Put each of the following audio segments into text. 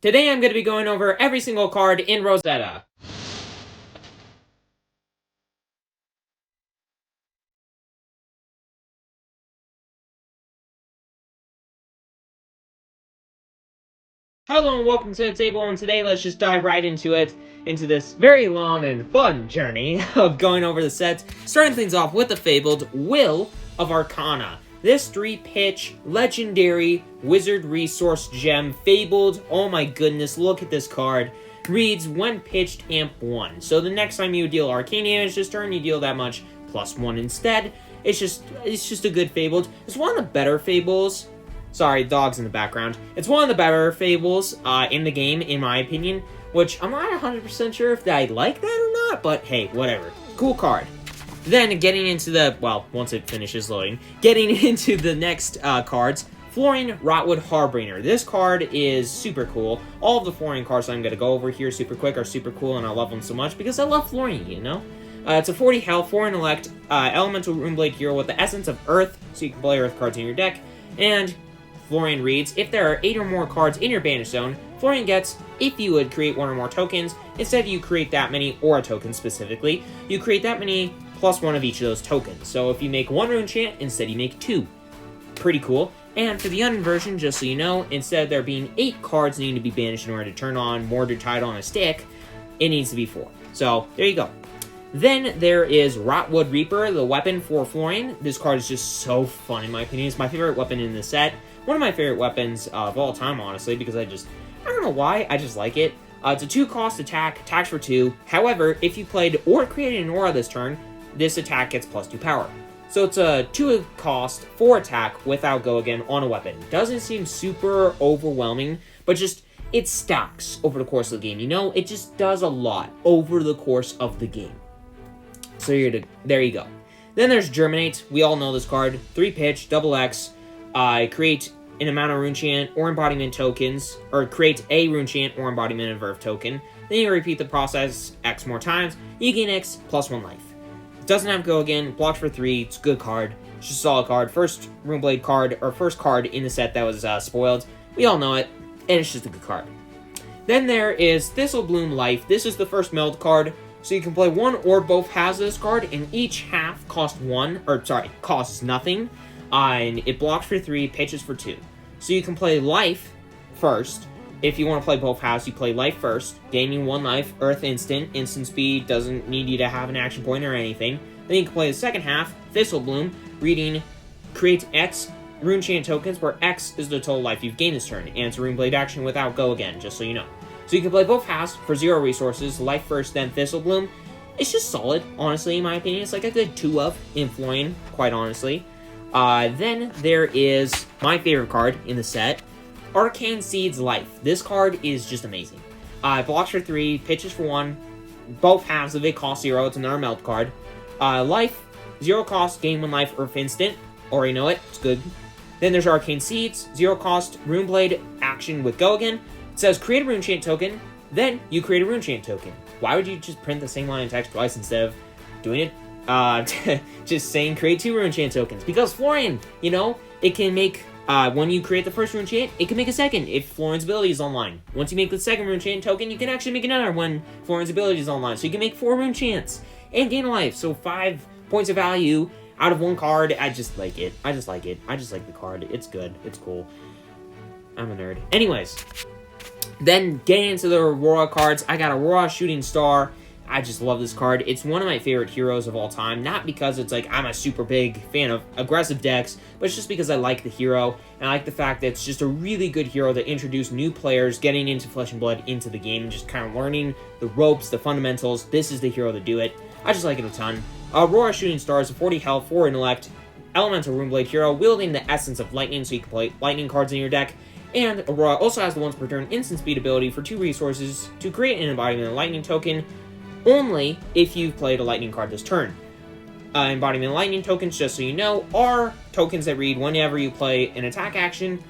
Today I'm going to be going over every single card in Rosetta. Hello and welcome to the table, and today let's just dive right into it, into this very long and fun journey of going over the sets, starting things off with the Fabled Will of Arcana. This 3-pitch, legendary, wizard resource gem, Fabled, oh my goodness, look at this card. Reads, when pitched, amp 1. So the next time you deal arcane damage this turn, you deal that much, +1 instead. It's just a good Fabled. It's one of the better Fables. Sorry, dogs in the background. It's one of the better Fables in the game, in my opinion, which I'm not 100% sure if I like that or not, but hey, whatever. Cool card. Then, getting into the, well, once it finishes loading, getting into the next cards, Florian Rotwood Harbinger. This card is super cool. All of the Florian cards I'm going to go over here super quick are super cool, and I love them so much because I love Florian, you know? It's a 40 health, 4 intellect, elemental Runeblade hero with the essence of Earth, so you can play Earth cards in your deck, and Florian reads, if there are 8 or more cards in your banish zone, Florian gets, if you would create 1 or more tokens, instead you create that many, or a token specifically, you create that many +1 of each of those tokens. So if you make 1 rune chant, instead you make 2. Pretty cool. And for the unversion, just so you know, instead of there being 8 cards needing to be banished in order to turn on Mordred Tide on a stick, it needs to be 4. So, there you go. Then there is Rotwood Reaper, the weapon for Florian. This card is just so fun in my opinion. It's my favorite weapon in the set. One of my favorite weapons of all time, honestly, because I don't know why, I just like it. It's a 2-cost attack, attacks for 2. However, if you played or created an aura this turn, this attack gets +2 power. So it's a 2-cost, 4 attack without go again on a weapon. Doesn't seem super overwhelming, but just, it stacks over the course of the game. You know, it just does a lot over the course of the game. So there you go. Then there's Germinate. We all know this card. 3-pitch, XX. Create an amount of rune chant or embodiment tokens, or create a rune chant or embodiment of Verve token. Then you repeat the process X more times. You gain X +1 life. It doesn't have go again. Blocks for 3. It's a good card. It's just a solid card. First Runeblade card, or first card in the set that was spoiled. We all know it, and it's just a good card. Then there is Thistlebloom Life. This is the first meld card. So you can play 1 or both halves of this card, and each half costs nothing. And it blocks for 3, pitches for 2. So you can play Life first. If you want to play both halves, you play Life first, gaining 1 life, Earth instant speed, doesn't need you to have an action point or anything. Then you can play the second half, Thistlebloom, reading, create X rune chant tokens, where X is the total life you've gained this turn, and it's a Runeblade action without go again, just so you know. So you can play both halves for 0 resources, Life first, then Thistlebloom. It's just solid, honestly, in my opinion. It's like a good 2-of in Florian, quite honestly. Then there is my favorite card in the set, Arcane Seeds Life. This card is just amazing. It blocks for 3, pitches for 1, both halves of it cost 0, it's another melt card. Life, 0 cost, gain 1 life, Earth instant. Already know it, it's good. Then there's Arcane Seeds, 0 cost, Runeblade action with go again. It says create a rune chant token, then you create a rune chant token. Why would you just print the same line of text twice instead of doing it? Just saying create 2 rune chant tokens. Because Florian, you know, it can make, when you create the first rune chant, it can make a second if Florian's ability is online. Once you make the second rune chant token, you can actually make another when Florian's ability is online. So you can make 4 rune chants and gain a life. So 5 points of value out of 1 card. I just like it. I just like the card. It's good. It's cool. I'm a nerd. Anyways, then getting into the Aurora cards, I got Aurora Shooting Star. I just love this card. It's one of my favorite heroes of all time. Not because it's like I'm a super big fan of aggressive decks, but it's just because I like the hero, and I like the fact that it's just a really good hero that introduced new players getting into Flesh and Blood into the game, and just kind of learning the ropes, the fundamentals. This is the hero to do it. I just like it a ton. Aurora Shooting Star is a 40 health, 4 intellect, elemental Runeblade hero, wielding the essence of lightning, so you can play lightning cards in your deck. And Aurora also has the once per turn instant speed ability for 2 resources to create an embodiment of lightning token, only if you've played a lightning card this turn. Embodiment of lightning tokens, just so you know, are tokens that read whenever you play an attack action.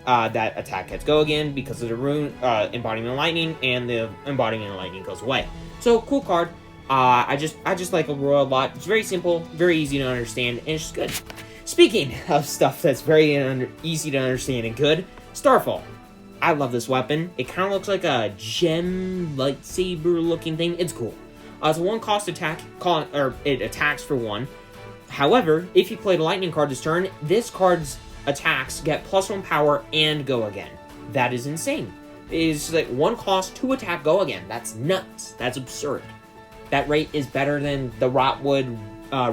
That attack gets go again because of the rune embodiment of lightning, and the embodiment of lightning goes away. So cool card. I just like Aurora a lot. It's very simple, very easy to understand, and it's just good. Speaking of stuff that's very easy to understand and good, Starfall. I love this weapon. It kind of looks like a gem lightsaber looking thing. It's cool. It's a 1-cost attack, it attacks for 1. However, if you played a lightning card this turn, this card's attacks get +1 power and go again. That is insane. It is like 1 cost, 2 attack, go again. That's nuts. That's absurd. That rate is better than the Rotwood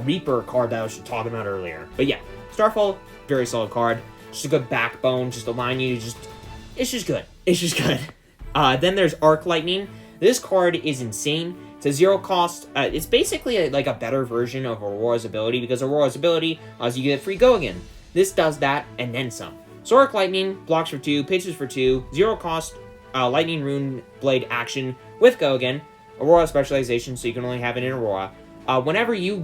Reaper card that I was talking about earlier. But yeah, Starfall, very solid card. Just a good backbone, just allowing you to just... It's just good. It's just good. Then there's Arc Lightning. This card is insane. It's a 0 cost. It's basically like a better version of Aurora's ability, because Aurora's ability allows you to get free go again. This does that and then some. So Arc Lightning blocks for 2, pitches for 2, 0 cost, Lightning Runeblade action with go again. Aurora specialization, so you can only have it in Aurora. Whenever you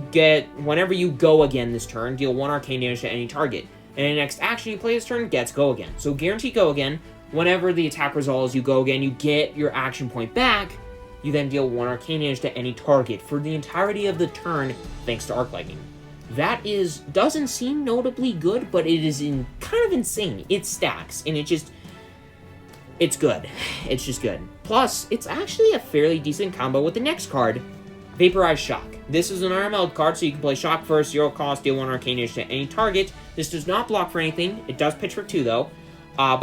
go again this turn, deal 1 arcane damage to any target. And the next action you play this turn gets go again. So guarantee go again. Whenever the attack resolves, you go again, you get your action point back. You then deal 1 arcane damage to any target for the entirety of the turn, thanks to Arc Lightning. That doesn't seem notably good, but it is kind of insane. It stacks, and it's good. It's just good. Plus, it's actually a fairly decent combo with the next card, Vaporize Shock. This is an RML card, so you can play Shock first, 0 cost, deal 1 arcane damage to any target. This does not block for anything. It does pitch for 2, though.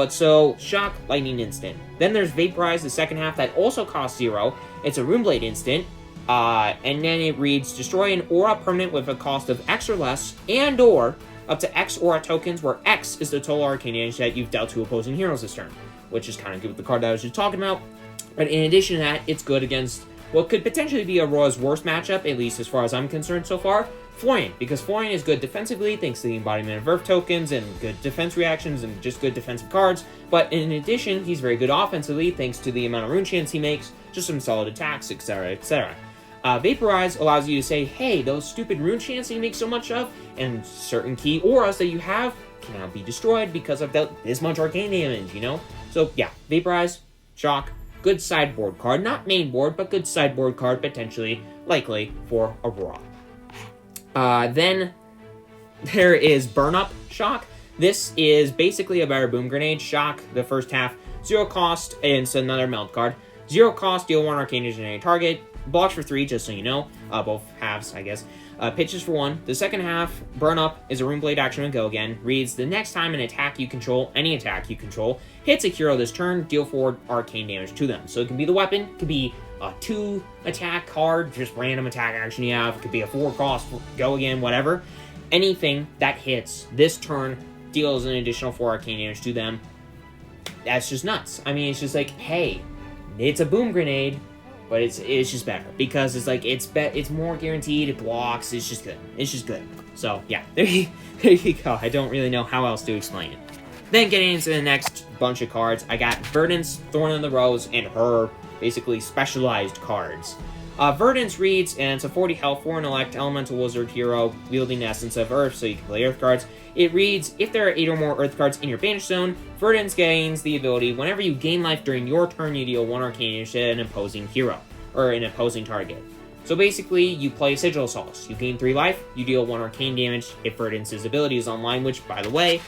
So, Shock, Lightning instant. Then there's Vaporize, the second half, that also costs 0. It's a Runeblade instant. And then it reads, destroy an aura permanent with a cost of X or less, and or up to X aura tokens, where X is the total arcane damage that you've dealt to opposing heroes this turn. Which is kind of good with the card that I was just talking about. But in addition to that, it's good against what could potentially be Aurora's worst matchup, at least as far as I'm concerned so far, Florian. Because Florian is good defensively, thanks to the embodiment of Earth tokens, and good defense reactions, and just good defensive cards. But in addition, he's very good offensively, thanks to the amount of rune chance he makes, just some solid attacks, etc., etc. Vaporize allows you to say, hey, those stupid rune chants that you make so much of, and certain key auras that you have, can now be destroyed because I've dealt this much arcane damage, you know? So, yeah, Vaporize, Shock, good sideboard card. Not main board, but good sideboard card, potentially, likely, for Aurora. Then, there is Burn Up Shock. This is basically a better Boom Grenade. Shock, the first half, 0 cost, and it's another melt card. 0 cost, deal 1 arcane damage to any target. Blocks for 3, just so you know. Both halves, I guess. Pitches for 1. The second half, Burn Up, is a Runeblade action and go again. Reads, the next time an attack you control, any attack you control, hits a hero this turn, deal 4 arcane damage to them. So it can be the weapon, it could be a 2 attack card, just random attack action you have, it could be a 4 cost, go again, whatever. Anything that hits this turn deals an additional 4 arcane damage to them. That's just nuts. I mean, it's just like, hey, it's a Boom Grenade, but it's just better, because it's like, it's more guaranteed, it blocks, it's just good. It's just good. So, yeah, there you go. I don't really know how else to explain it. Then getting into the next bunch of cards, I got Verdance, Thorn in the Rose, and her, basically, specialized cards. Verdance reads, and it's a 40 health, 4 intellect, elemental wizard hero, wielding the essence of Earth, so you can play Earth cards. It reads, if there are 8 or more Earth cards in your banish zone, Verdance gains the ability, whenever you gain life during your turn, you deal 1 arcane damage to an opposing hero, or an opposing target. So basically, you play Sigil Assault. You gain 3 life, you deal 1 arcane damage if Verdance's ability is online, which, by the way,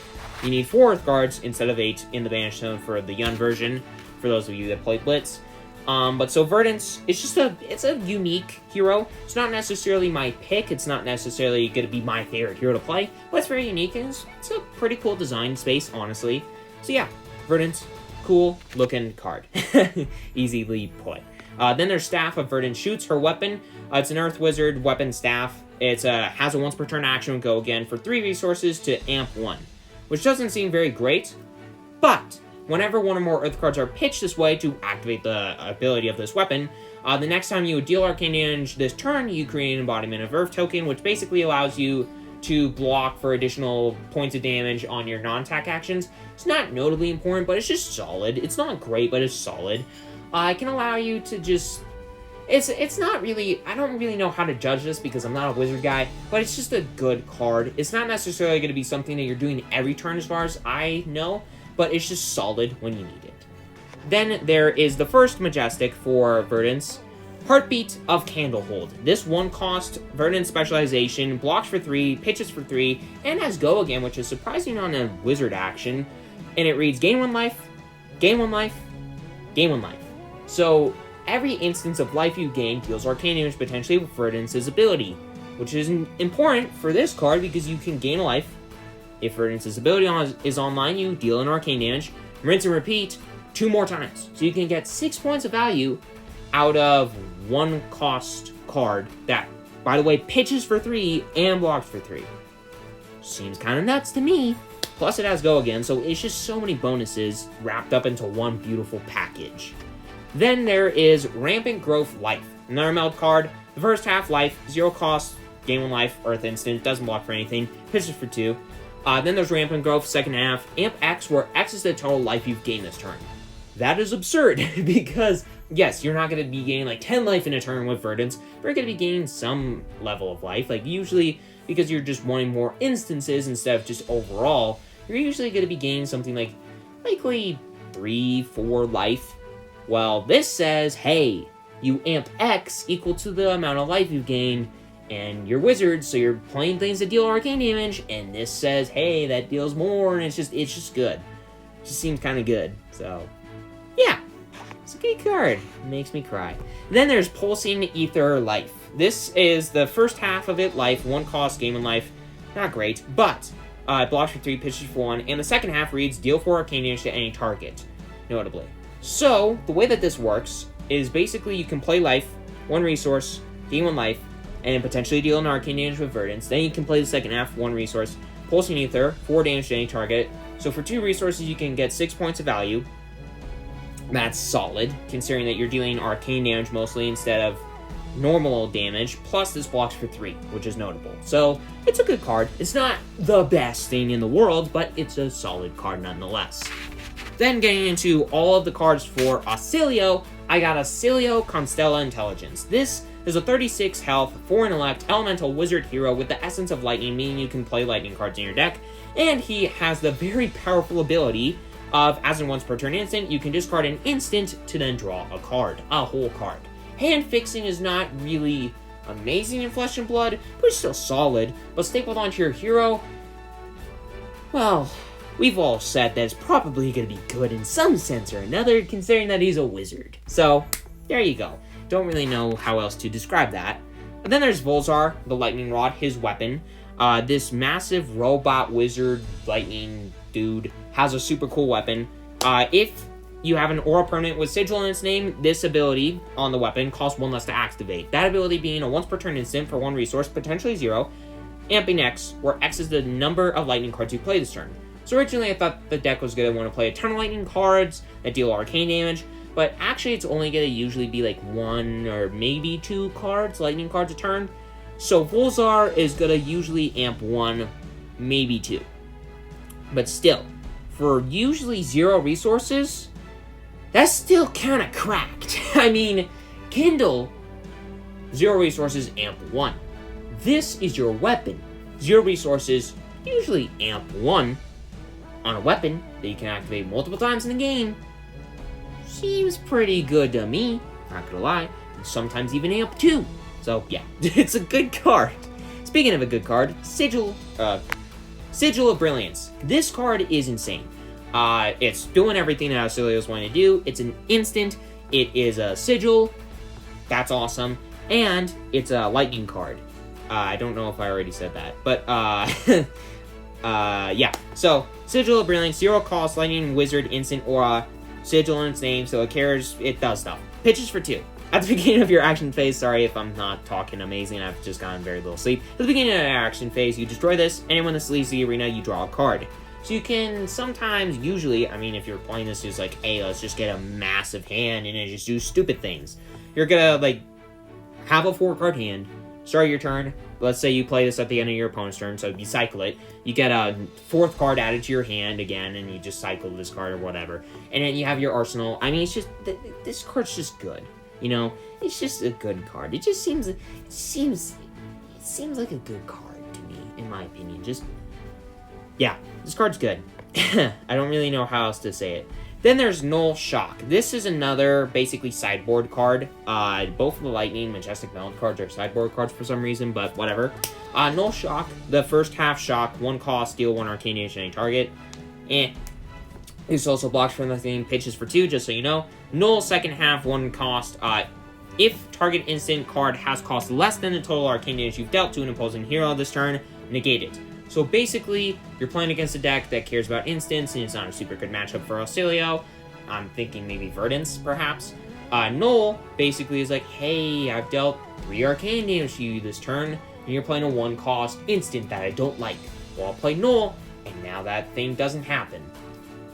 you need 4 Earth cards instead of 8 in the banish zone for the Yun version, for those of you that play Blitz. But so Verdance, it's a unique hero. It's not necessarily my pick, it's not necessarily going to be my favorite hero to play, but it's very unique, and it's a pretty cool design space, honestly. So yeah, Verdance, cool looking card. Easily put. Then there's Staff of Verdance Shoots, her weapon. It's an Earth Wizard weapon staff. It has a once per turn action, go again for 3 resources to amp 1. Which doesn't seem very great, but whenever 1 or more Earth cards are pitched this way to activate the ability of this weapon, the next time you deal arcane damage this turn, you create an embodiment of Earth token, which basically allows you to block for additional points of damage on your non-attack actions. It's not notably important, but it's just solid. It's not great, but it's solid. It can allow you to just... It's not really... I don't really know how to judge this because I'm not a wizard guy, but it's just a good card. It's not necessarily going to be something that you're doing every turn as far as I know, but it's just solid when you need it. Then there is the first Majestic for Verdance, Heartbeat of Candlehold. This 1 cost Verdance specialization, blocks for 3, pitches for 3, and has go again, which is surprising on a wizard action. And it reads, gain 1 life, Gain 1 life, gain 1 life. So every instance of life you gain deals arcane damage potentially with Verdance's ability, which is important for this card because you can gain a life. If Verdance's ability is online, you deal an arcane damage, rinse and repeat 2 more times. So you can get 6 points of value out of 1 cost card that, by the way, pitches for 3 and blocks for 3. Seems kind of nuts to me. Plus it has go again, so it's just so many bonuses wrapped up into one beautiful package. Then there is Rampant Growth Life. Another meld card. The first half life, 0 cost, gain 1 life, Earth Instant, doesn't block for anything, pitches for 2. Then there's Rampant Growth, second half, Amp X, where X is the total life you've gained this turn. That is absurd, because, yes, you're not going to be gaining like 10 life in a turn with Verdance, but you're going to be gaining some level of life. Like, usually, because you're just wanting more instances instead of just overall, you're usually going to be gaining something like, likely 3, 4 life. Well, this says, hey, you Amp X equal to the amount of life you've gained, and you're wizard, so you're playing things that deal arcane damage, and this says, hey, that deals more, and it's just good. It just seems kind of good, so, yeah. It's a good card. It makes me cry. Then there's Pulsing Ether Life. This is the first half of it, life, 1 cost, gain 1 life. Not great, but it blocks for 3, pitches for 1, and the second half reads, deal 4 arcane damage to any target, notably. So, the way that this works is basically you can play life, 1 resource, gain 1 life, and potentially deal an arcane damage with Verdance. Then you can play the second half, 1 resource, Pulsing Ether, 4 damage to any target. So for 2 resources, you can get 6 points of value. That's solid, considering that you're dealing arcane damage mostly instead of normal damage, plus this blocks for 3, which is notable. So, it's a good card. It's not the best thing in the world, but it's a solid card nonetheless. Then getting into all of the cards for Oscilio, I got Oscilio Constella Intelligence. This is a 36 health, 4 intellect, elemental wizard hero with the essence of lightning, meaning you can play lightning cards in your deck, and he has the very powerful ability of, as in once per turn instant, you can discard an instant to then draw a card, a whole card. Hand fixing is not really amazing in Flesh and Blood, but it's still solid, but stapled onto your hero, well, we've all said that it's probably going to be good in some sense or another, considering that he's a wizard. So, there you go. Don't really know how else to describe that. And then there's Volzar, the lightning rod, his weapon. This massive robot wizard lightning dude has a super cool weapon. If you have an aura permanent with sigil in its name, this ability on the weapon costs 1 less to activate. That ability being a once per turn instant for 1 resource, potentially 0. Amping X, where X is the number of lightning cards you play this turn. So originally I thought the deck was going to want to play a ton of lightning cards that deal arcane damage, but actually it's only going to usually be like 1 or maybe 2 cards, lightning cards a turn. So Volzar is going to usually amp 1, maybe 2. But still, for usually 0 resources, that's still kind of cracked. I mean, Kindle, 0 resources, amp 1. This is your weapon. 0 resources, usually amp 1. On a weapon that you can activate multiple times in the game. Seems pretty good to me, not gonna lie. Sometimes even amp 2. So yeah, it's a good card. Speaking of a good card, Sigil of Brilliance. This card is insane. It's doing everything that Oscilio's wanting to do. It's an instant. It is a sigil. That's awesome. And it's a lightning card. I don't know if I already said that, but yeah. So, Sigil of Brilliance, 0 cost, lightning, wizard, instant, aura, sigil in its name, so it cares, it does stuff. Pitches for 2. At the beginning of your action phase, sorry if I'm not talking amazing, I've just gotten very little sleep. At the beginning of your action phase, you destroy this, anyone that leaves the arena, you draw a card. So you can sometimes, usually, I mean, if you're playing this as like, hey, let's just get a massive hand and then just do stupid things. You're gonna, like, have a 4-card hand, start your turn. Let's say you play this at the end of your opponent's turn, so you cycle it. You get a 4th card added to your hand again, and you just cycle this card or whatever. And then you have your arsenal. I mean, it's just, this card's just good. You know, it's just a good card. It just seems like a good card to me, in my opinion. Just, yeah, this card's good. I don't really know how else to say it. Then there's Null Shock. This is another, basically, sideboard card. Both of the Lightning, Majestic Meld cards are sideboard cards for some reason, but whatever. Null Shock, the first half shock, 1 cost, deal 1 arcane damage to any target. This also blocks for nothing, pitches for 2, just so you know. Null, second half, 1 cost. If target instant card has cost less than the total arcane damage you've dealt to an opposing hero this turn, negate it. So basically, you're playing against a deck that cares about instants, and it's not a super good matchup for Oscilio. I'm thinking maybe Verdance, perhaps. Null basically is like, hey, I've dealt 3 arcane damage to you this turn, and you're playing a 1 cost instant that I don't like. Well, I'll play Null, and now that thing doesn't happen.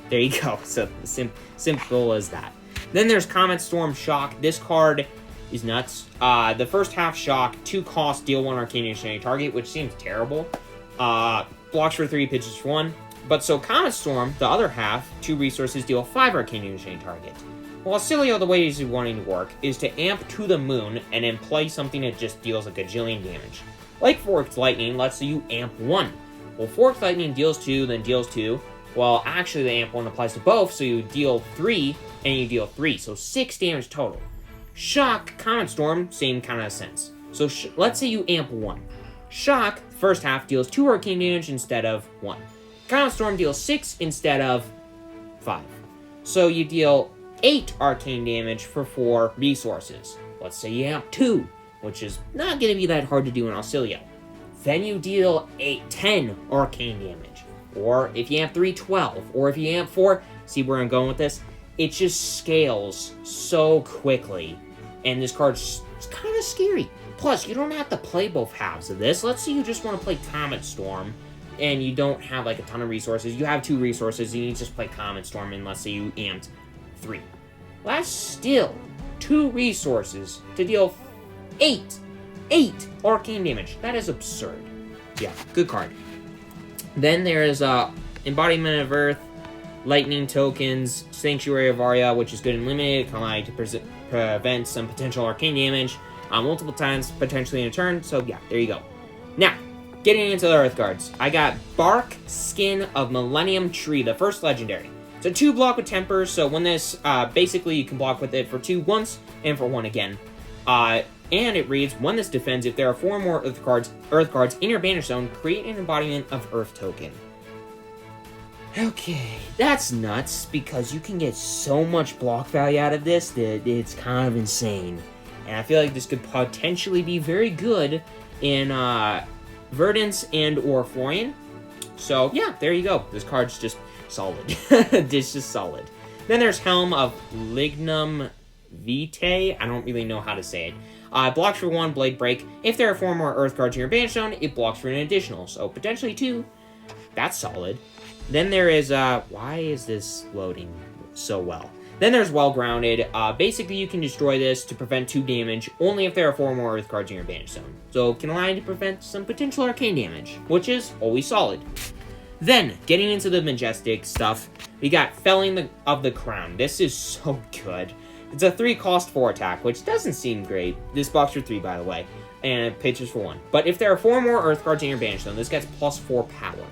There you go. So simple as that. Then there's Comet Storm Shock. This card is nuts. The first half Shock, 2 cost, deal 1 arcane damage to any target, which seems terrible. Blocks for 3, pitches for 1. But so Comet Storm, the other half, 2 resources, deal 5 arcane damage to any target. Well, Oscilio, the way he's wanting to work is to amp to the moon and then play something that just deals a gajillion damage. Like Forked Lightning lets you amp 1. Well, Forked Lightning deals 2, then deals 2. Well, actually, the amp 1 applies to both, so you deal 3, and you deal 3, so 6 damage total. Shock, Comet Storm, same kind of sense. So let's say you amp 1. Shock, first half, deals 2 arcane damage instead of 1. Comet Storm deals 6 instead of 5. So you deal 8 arcane damage for 4 resources. Let's say you amp 2, which is not going to be that hard to do in Oscilio. Then you deal 10 arcane damage. Or if you amp 3, 12. Or if you amp 4, see where I'm going with this? It just scales so quickly. And this card's kind of scary. Plus, you don't have to play both halves of this. Let's say you just want to play Comet Storm, and you don't have like a ton of resources. You have 2 resources, and you just play Comet Storm, and let's say you amped 3. That's still 2 resources to deal 8 arcane damage. That is absurd. Yeah, good card. Then there's Embodiment of Earth, Lightning Tokens, Sanctuary of Aurora, which is good and limited, can allow you to prevent some potential arcane damage multiple times, potentially in a turn, so yeah, there you go. Now, getting into the Earth cards, I got Bark Skin of Millennium Tree, the first legendary. It's a 2 block with Temper, so when this, basically you can block with it for 2 once, and for 1 again. And it reads, when this defends, if there are 4 more Earth cards in your banish zone, create an embodiment of Earth token. Okay, that's nuts, because you can get so much block value out of this that it's kind of insane. And I feel like this could potentially be very good in Verdance and or Florian. So yeah, there you go. This card's just solid. It's just solid. Then there's Helm of Lignum Vitae. I don't really know how to say it. Blocks for 1, Blade Break. If there are 4 more Earth cards in your banish zone, it blocks for an additional, so potentially 2. That's solid. Then there is, why is this loading so well? Then there's Well Grounded. Basically, you can destroy this to prevent 2 damage, only if there are 4 more Earth cards in your banish zone. So it can allow you to prevent some potential arcane damage, which is always solid. Then, getting into the majestic stuff, we got Felling of the Crown. This is so good. It's a 3 cost 4 attack, which doesn't seem great. This blocks for 3, by the way, and it pitches for 1. But if there are 4 more Earth cards in your banish zone, this gets plus 4 power,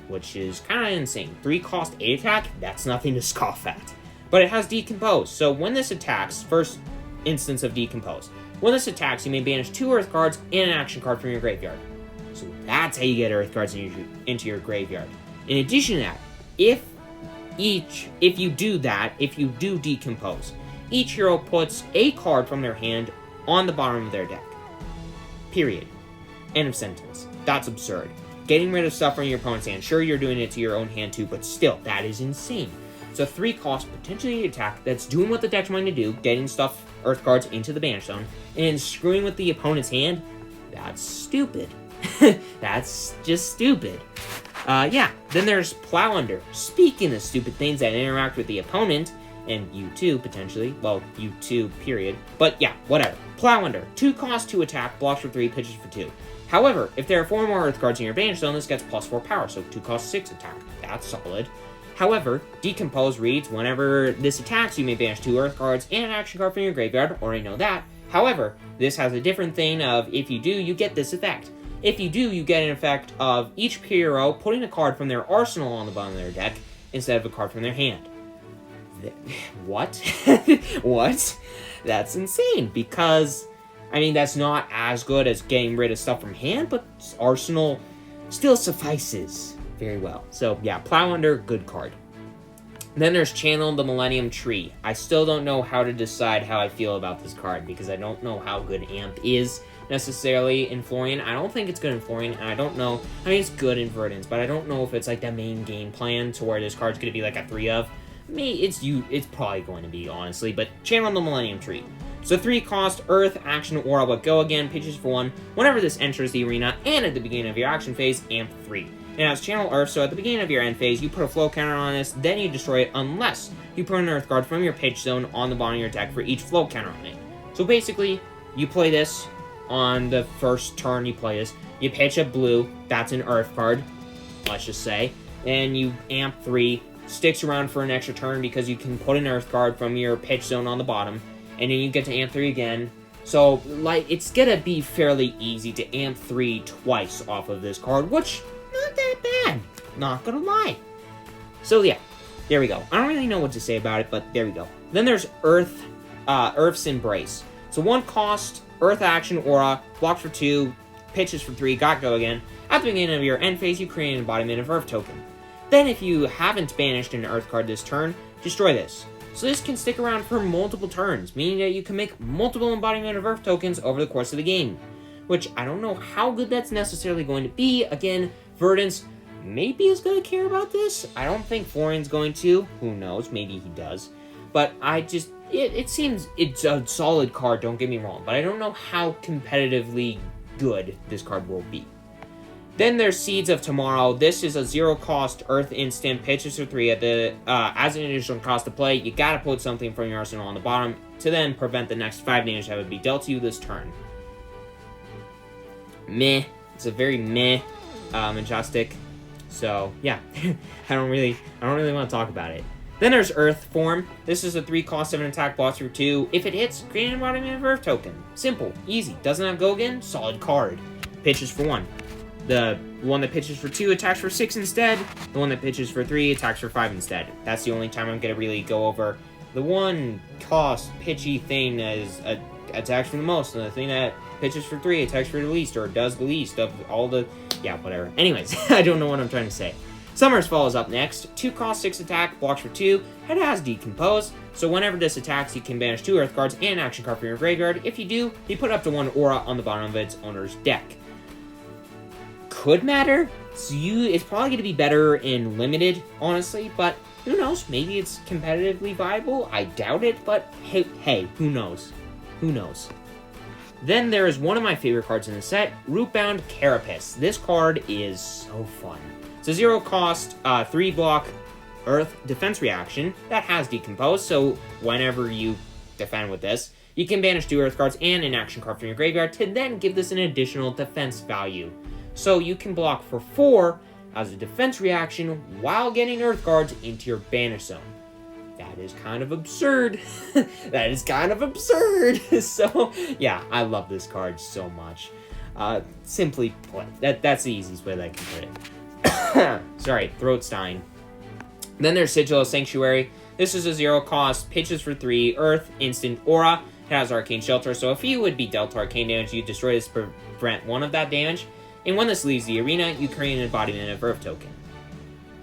which is kind of insane. 3 cost 8 attack, that's nothing to scoff at. But it has Decompose, so when this attacks, first instance of Decompose, when this attacks, you may banish 2 Earth cards and an action card from your graveyard. So that's how you get Earth cards into your graveyard. In addition to that, if you do Decompose, each hero puts a card from their hand on the bottom of their deck. Period. End of sentence. That's absurd. Getting rid of stuff from your opponent's hand. Sure, you're doing it to your own hand too, but still, that is insane. It's a 3 cost, potentially attack that's doing what the deck's trying to do, getting stuff, Earth cards, into the banish zone, and screwing with the opponent's hand. That's stupid. That's just stupid. Yeah, then there's Plow Under. Speaking of stupid things that interact with the opponent, and you too, potentially. Well, you too, period. But yeah, whatever. Plow Under. 2 cost 2 attack, blocks for 3, pitches for 2. However, if there are 4 more Earth cards in your banish zone, this gets plus 4 power, so 2 cost 6 attack. That's solid. However, Decompose reads, whenever this attacks, you may banish 2 Earth cards and an action card from your graveyard. Already know that. However, this has a different thing of, if you do, you get this effect. If you do, you get an effect of each hero putting a card from their arsenal on the bottom of their deck instead of a card from their hand. What? What? That's insane, because, I mean, that's not as good as getting rid of stuff from hand, but Arsenal still suffices very well. So, yeah, Plow Under, good card. Then there's Channel the Millennium Tree. I still don't know how to decide how I feel about this card because I don't know how good Amp is necessarily in Florian. I don't think it's good in Florian, and I don't know. I mean, it's good in Verdance, but I don't know if it's like the main game plan to where this card's going to be like a 3 of. It's probably going to be, honestly, but Channel the Millennium Tree. So 3 cost, Earth, Action, Aura, but go again, pitches for 1. Whenever this enters the arena, and at the beginning of your action phase, Amp 3. It has Channel Earth, so at the beginning of your end phase, you put a flow counter on this, then you destroy it unless you put an Earth card from your pitch zone on the bottom of your deck for each flow counter on it. So basically, you play this on the first turn you play this, you pitch a blue, that's an Earth card, let's just say, and you Amp 3, sticks around for an extra turn because you can put an Earth card from your pitch zone on the bottom, and then you get to Amp 3 again. So, like, it's gonna be fairly easy to Amp 3 twice off of this card, which, not that bad, not gonna lie. So yeah, there we go. I don't really know what to say about it, but there we go. Then there's Earth's Embrace. So 1 cost, Earth Action, Aura, blocks for 2, pitches for 3, got go again. At the beginning of your end phase, you create an embodiment of Earth token. Then if you haven't banished an Earth card this turn, destroy this. So this can stick around for multiple turns, meaning that you can make multiple embodiment of Earth tokens over the course of the game. Which, I don't know how good that's necessarily going to be. Again, Verdance maybe is going to care about this. I don't think Florian's going to. Who knows? Maybe he does. But it seems it's a solid card, don't get me wrong. But I don't know how competitively good this card will be. Then there's Seeds of Tomorrow. This is a 0-cost Earth instant, pitches for 3 at the as an additional cost to play. You gotta put something from your arsenal on the bottom to then prevent the next 5 damage that would be dealt to you this turn. Meh. It's a very meh Majestic. So yeah, I don't really want to talk about it. Then there's Earth Form. This is a 3-cost 7-attack, blocks for 2. If it hits, create an embodiment of Earth token. Simple, easy. Doesn't have go again. Solid card. Pitches for 1. The one that pitches for 2 attacks for 6 instead. The one that pitches for 3 attacks for 5 instead. That's the only time I'm going to really go over the 1-cost pitchy thing that is attacks for the most, and the thing that pitches for 3 attacks for the least, or does the least of all the... Yeah, whatever. Anyways, I don't know what I'm trying to say. Summer's Fall is up next. 2-cost 6-attack, blocks for 2. It has Decompose, so whenever this attacks, you can banish 2 Earth cards and an action card from your graveyard. If you do, you put up to 1 Aura on the bottom of its owner's deck. Could matter. So it's probably going to be better in Limited, honestly, but who knows? Maybe it's competitively viable. I doubt it, but hey, who knows? Who knows? Then there is one of my favorite cards in the set, Rootbound Carapace. This card is so fun. It's a 0-cost, 3-block Earth defense reaction that has Decompose, so whenever you defend with this, you can banish 2 Earth cards and an action card from your graveyard to then give this an additional defense value. So you can block for 4 as a defense reaction while getting Earth cards into your banish zone. That is kind of absurd. That is kind of absurd. So, yeah, I love this card so much. Simply play. That's the easiest way that I can put it. Sorry, throat's dying. Then there's Sigil of Sanctuary. This is a 0-cost, pitches for 3, Earth, instant, Aura. It has Arcane Shelter, so if you would be dealt arcane damage, you destroy this to prevent 1 of that damage. And when this leaves the arena, you create an embodiment of Earth token.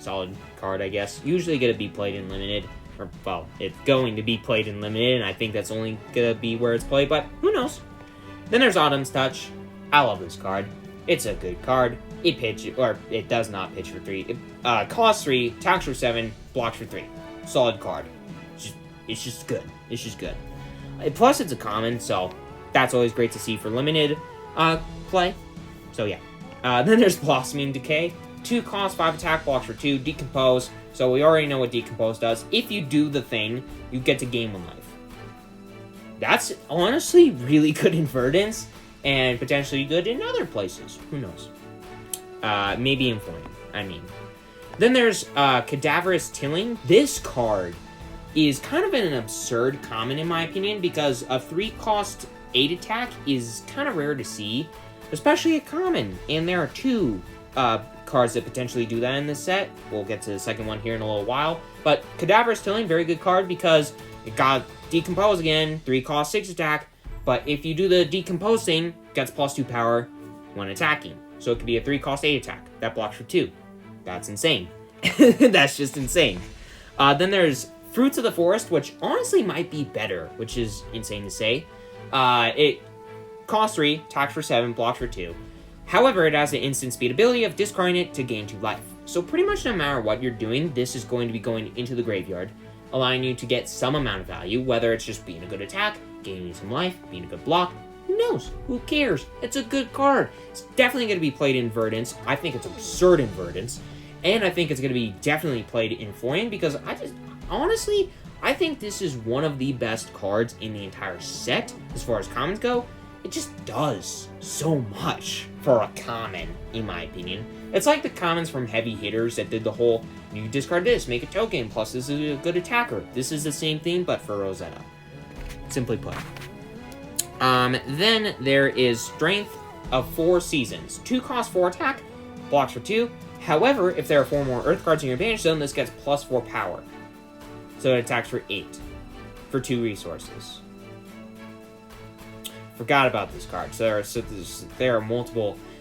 Solid card, I guess. Usually going to be played in Limited. Or, well, it's going to be played in Limited, and I think that's only going to be where it's played, but who knows? Then there's Autumn's Touch. I love this card. It's a good card. It does not pitch for 3. It costs 3, attacks for 7, blocks for 3. Solid card. It's just good. It's just good. Plus, it's a common, so that's always great to see for Limited play. So yeah. Then there's Blossoming Decay. 2 cost, 5 attack, blocks for 2, Decompose. So we already know what Decompose does. If you do the thing, you get to gain 1 life. That's honestly really good in Verdance, and potentially good in other places. Who knows? Maybe in Florian, I mean. Then there's Cadaverous Tilling. This card is kind of an absurd common in my opinion, because a 3-cost 8 attack is kind of rare to see, especially a common. And there are 2 cards that potentially do that in this set. We'll get to the second one here in a little while. But Cadaverous Tilling, very good card because it got Decompose again, 3-cost 6 attack. But if you do the Decompose thing, it gets +2 power when attacking. So it could be a 3-cost 8 attack that blocks for 2. That's insane. That's just insane. Then there's Fruits of the Forest, which honestly might be better, which is insane to say. It costs 3, attacks for 7, blocks for 2. However, it has the instant speed ability of discarding it to gain 2 life. So pretty much no matter what you're doing, this is going to be going into the graveyard, allowing you to get some amount of value, whether it's just being a good attack, gaining some life, being a good block. Who knows? Who cares? It's a good card. It's definitely going to be played in Verdance. I think it's absurd in Verdance. And I think it's going to be definitely played in Florian, because honestly, I think this is one of the best cards in the entire set, as far as commons go. It just does so much for a common, in my opinion. It's like the commons from heavy hitters that did the whole, you discard this, make a token, plus this is a good attacker. This is the same thing, but for Rosetta. Simply put. Then there is Strength of 4 Seasons. 2 cost 4 attack, blocks for 2. However, if there are 4 more Earth cards in your advantage zone, this gets plus 4 power. So it attacks for 8, for 2 resources. Forgot about this card. So there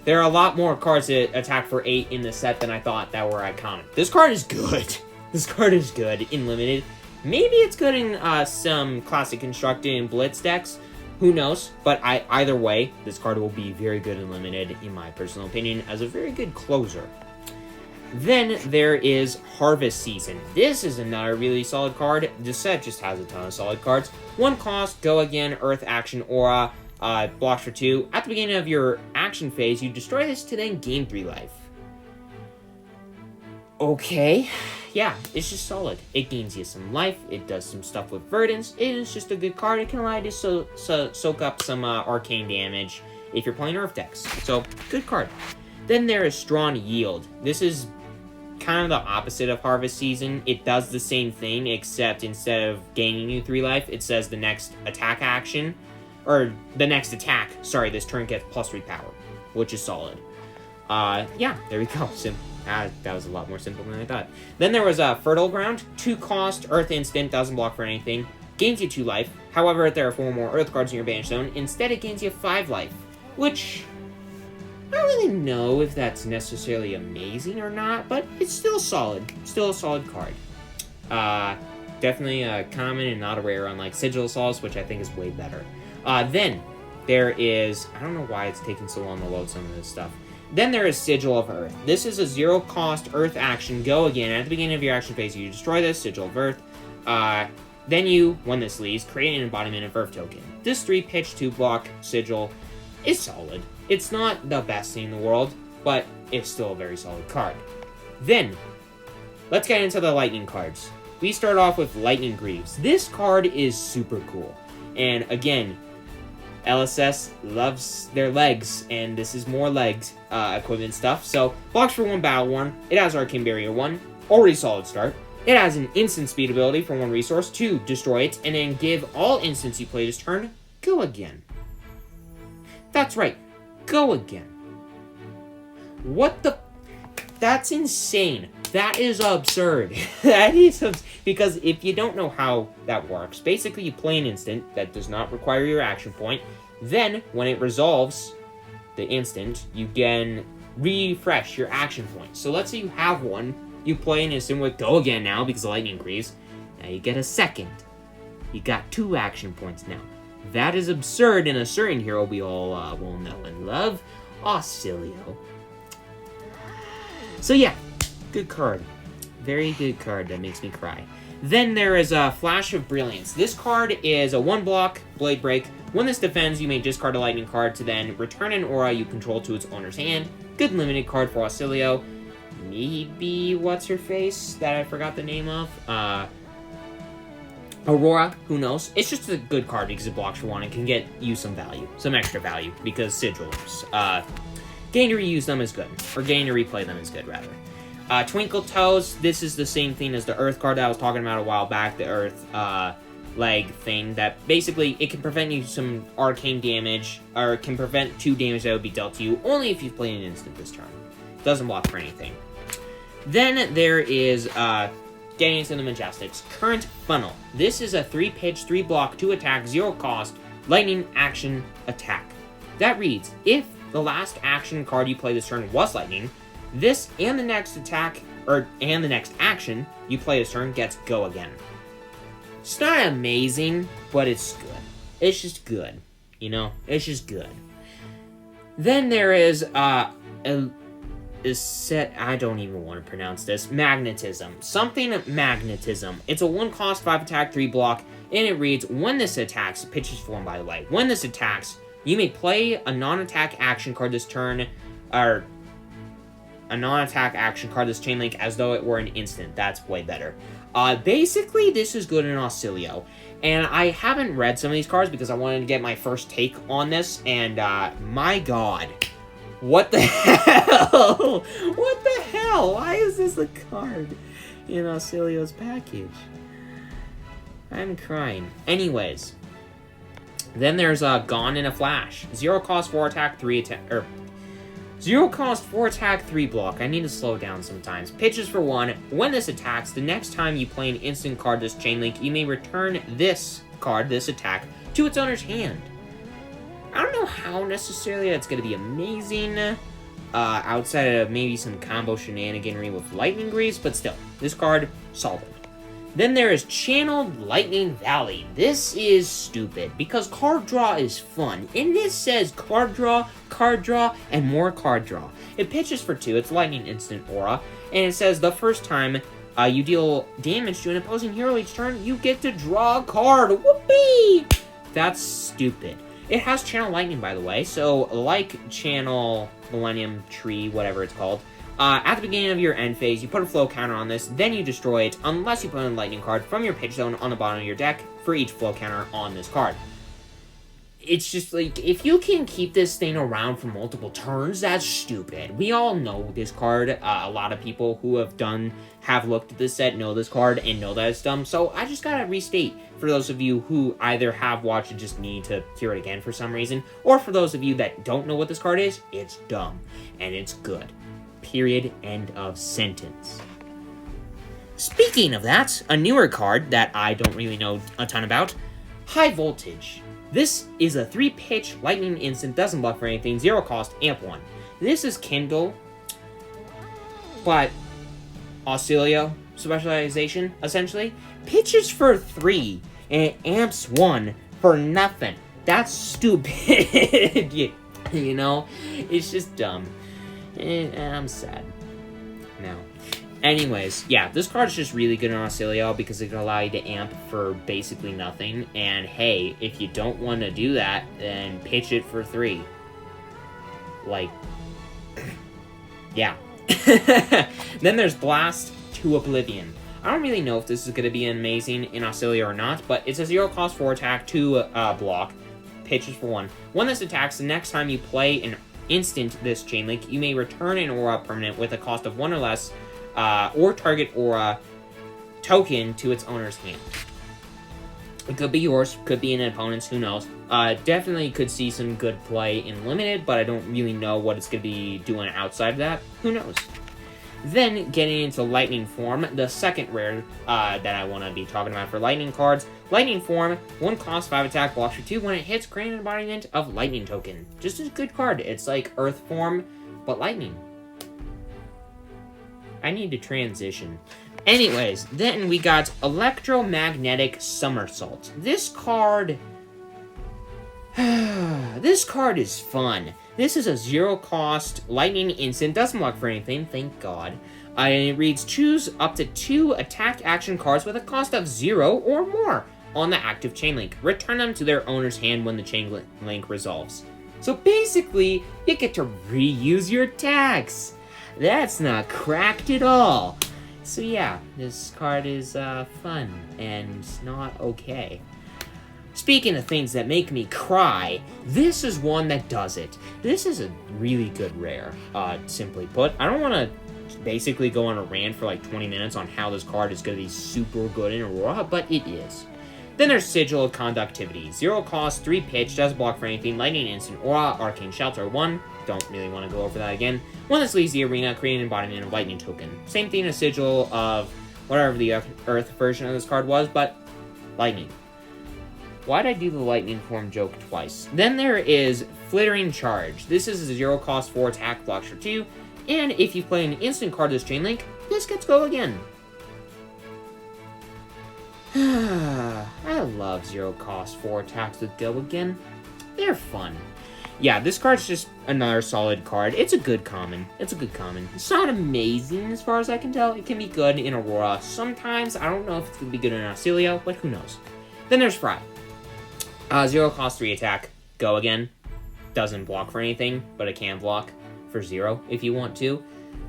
are a lot more cards that attack for 8 in the set than I thought that were iconic. This card is good. This card is good in Limited. Maybe it's good in some Classic Constructed and Blitz decks. Who knows? But either way, this card will be very good in Limited, in my personal opinion, as a very good closer. Then there is Harvest Season. This is another really solid card. This set just has a ton of solid cards. 1 cost, go again, Earth Action Aura, blocks for 2. At the beginning of your action phase, you destroy this to then gain 3 life. Okay. Yeah, it's just solid. It gains you some life. It does some stuff with Verdance. It is just a good card. It can allow you to soak up some arcane damage if you're playing Earth decks. So, good card. Then there is Strong Yield. This is kind of the opposite of Harvest Season. It does the same thing, except instead of gaining you 3 life, it says the next attack action, or the next attack, sorry, this turn gets plus 3 power, which is solid. Yeah, there we go. That was a lot more simple than I thought. Then there was Fertile Ground. 2 cost, Earth Instant, doesn't block for anything, gains you 2 life. However, if there are 4 more Earth cards in your advantage zone, instead it gains you 5 life, which I don't really know if that's necessarily amazing or not, but it's still solid. Still a solid card. Definitely a common and not a rare, unlike Sigil Assaults, which I think is way better. Then there is, I don't know why it's taking so long to load some of this stuff. Then there is Sigil of Earth. This is a 0 cost Earth action. Go again. At the beginning of your action phase, you destroy this, Sigil of Earth. Then you, when this leaves, create an embodiment of Earth token. This 3 pitch 2 block Sigil is solid. It's not the best thing in the world, but it's still a very solid card. Then, let's get into the Lightning cards. We start off with Lightning Greaves. This card is super cool. And again, LSS loves their legs, and this is more legs equipment stuff. So, blocks for 1 Battle Worn. It has Arcane Barrier 1, already solid start. It has an instant speed ability for 1 resource to destroy it, and then give all instants you play this turn, go again. That's right, go again. What the? That's insane. That is absurd. That is because if you don't know how that works, basically you play an instant that does not require your action point. Then, when it resolves the instant, you can refresh your action point. So let's say you have one, you play an instant with go again now because the lightning increase. Now you get a second. You got 2 action points now. That is absurd in a certain hero we all will know and love, Oscilio. So yeah, good card. Very good card that makes me cry. Then there is a Flash of Brilliance. This card is a 1-block Blade Break. When this defends, you may discard a lightning card to then return an aura you control to its owner's hand. Good limited card for Oscilio. Maybe what's-her-face that I forgot the name of? Aurora, who knows? It's just a good card because it blocks for 1 and can get you some value. Some extra value because sigils. Getting to reuse them is good. Or getting to replay them is good, rather. Twinkle Toes, this is the same thing as the Earth card that I was talking about a while back, the Earth leg thing, that basically it can prevent you some arcane damage, or it can prevent 2 damage that would be dealt to you, only if you've played an instant this turn. Doesn't block for anything. Then there is, getting into the Majestics, Current Funnel. This is a 3-pitch, 3-block, 2-attack, 0-cost, lightning action attack. That reads, if the last action card you play this turn was lightning, this and the next attack and the next action you play this turn gets go again. It's not amazing, but it's good. It's just good. You know? It's just good. Then there is, a set, I don't even want to pronounce this, Magnetism. Something Magnetism. It's a 1 cost, 5 attack, 3 block, and it reads, when this attacks, pitches form by the way, when this attacks, you may play a non-attack action card this turn, or a non-attack action card this chain link as though it were an instant. That's way better. Basically, this is good in Oscilio. And I haven't read some of these cards because I wanted to get my first take on this, and my god. What the hell? What the hell? Why is this a card in Oscilio's package? I'm crying. Anyways. Then there's Gone in a Flash. 0 cost, 4 attack, 3 attack, 0 cost, 4 attack, 3 block. I need to slow down sometimes. Pitches for 1. When this attacks, the next time you play an instant card this chain link, you may return this card, this attack, to its owner's hand. I don't know how necessarily that's going to be amazing, outside of maybe some combo shenaniganry with Lightning Greaves, but still, this card, solid. Then there is Channeled Lightning Valley. This is stupid, because card draw is fun, and this says card draw, and more card draw. It pitches for 2, it's Lightning Instant Aura, and it says the first time you deal damage to an opposing hero each turn, you get to draw a card. Whoopee! That's stupid. It has Channel Lightning, by the way, so like Channel Millennium Tree, whatever it's called, at the beginning of your end phase, you put a flow counter on this, then you destroy it, unless you put a lightning card from your pitch zone on the bottom of your deck for each flow counter on this card. It's just like, if you can keep this thing around for multiple turns, that's stupid. We all know this card. A lot of people who have looked at this set know this card and know that it's dumb. So I just gotta restate for those of you who either have watched and just need to hear it again for some reason, or for those of you that don't know what this card is, it's dumb and it's good. Period. End of sentence. Speaking of that, a newer card that I don't really know a ton about, High Voltage. This is a 3-pitch lightning instant, doesn't block for anything, 0 cost, amp 1. This is Kindle, but Oscilio specialization, essentially. Pitches for 3, and it amps 1 for nothing. That's stupid. You know? It's just dumb. And I'm sad. Now. Anyways, yeah, this card is just really good in Oscilio because it can allow you to amp for basically nothing. And hey, if you don't want to do that, then pitch it for 3. Like, yeah. Then there's Blast to Oblivion. I don't really know if this is going to be amazing in Oscilio or not, but it's a 0 cost 4 attack, 2 block, pitches for 1. When this attacks, the next time you play an instant this chain link, you may return an aura permanent with a cost of 1 or less, or target aura token to its owner's hand. It could be yours, could be an opponent's, who knows. Definitely could see some good play in Limited, but I don't really know what it's going to be doing outside of that. Who knows? Then, getting into Lightning Form, the second rare that I want to be talking about for Lightning cards. Lightning Form, 1 cost, 5 attack, blocks for 2. When it hits, grant an embodiment of Lightning token. Just a good card. It's like Earth Form, but Lightning. I need to transition. Anyways, then we got Electromagnetic Somersault. This card... this card is fun. This is a 0 cost lightning instant, doesn't block for anything, thank God. And it reads, choose up to 2 attack action cards with a cost of 0 or more on the active chain link. Return them to their owner's hand when the chain link resolves. So basically, you get to reuse your attacks. That's not cracked at all. So yeah, this card is fun and not okay. Speaking of things that make me cry, this is one that does it. This is a really good rare, simply put. I don't want to basically go on a rant for like 20 minutes on how this card is going to be super good in Aurora, but it is. Then there's Sigil of Conductivity. 0 cost, 3 pitch, doesn't block for anything, lightning instant, aura, arcane shelter 1. Don't really want to go over that again. When this leaves the arena, create an embodiment of lightning token. Same thing as Sigil of whatever the Earth version of this card was, but lightning. Why'd I do the lightning form joke twice? Then there is Flittering Charge. This is a 0 cost 4 attack, blocks for 2. And if you play an instant card this chain link, this gets go again. I love 0 cost 4 attacks with go again. They're fun. Yeah, this card's just another solid card. It's a good common. It's a good common. It's not amazing as far as I can tell. It can be good in Aurora sometimes. I don't know if it's going to be good in Oscilio, but who knows. Then there's Fry. 0 cost 3 attack. Go again. Doesn't block for anything, but it can block for 0 if you want to.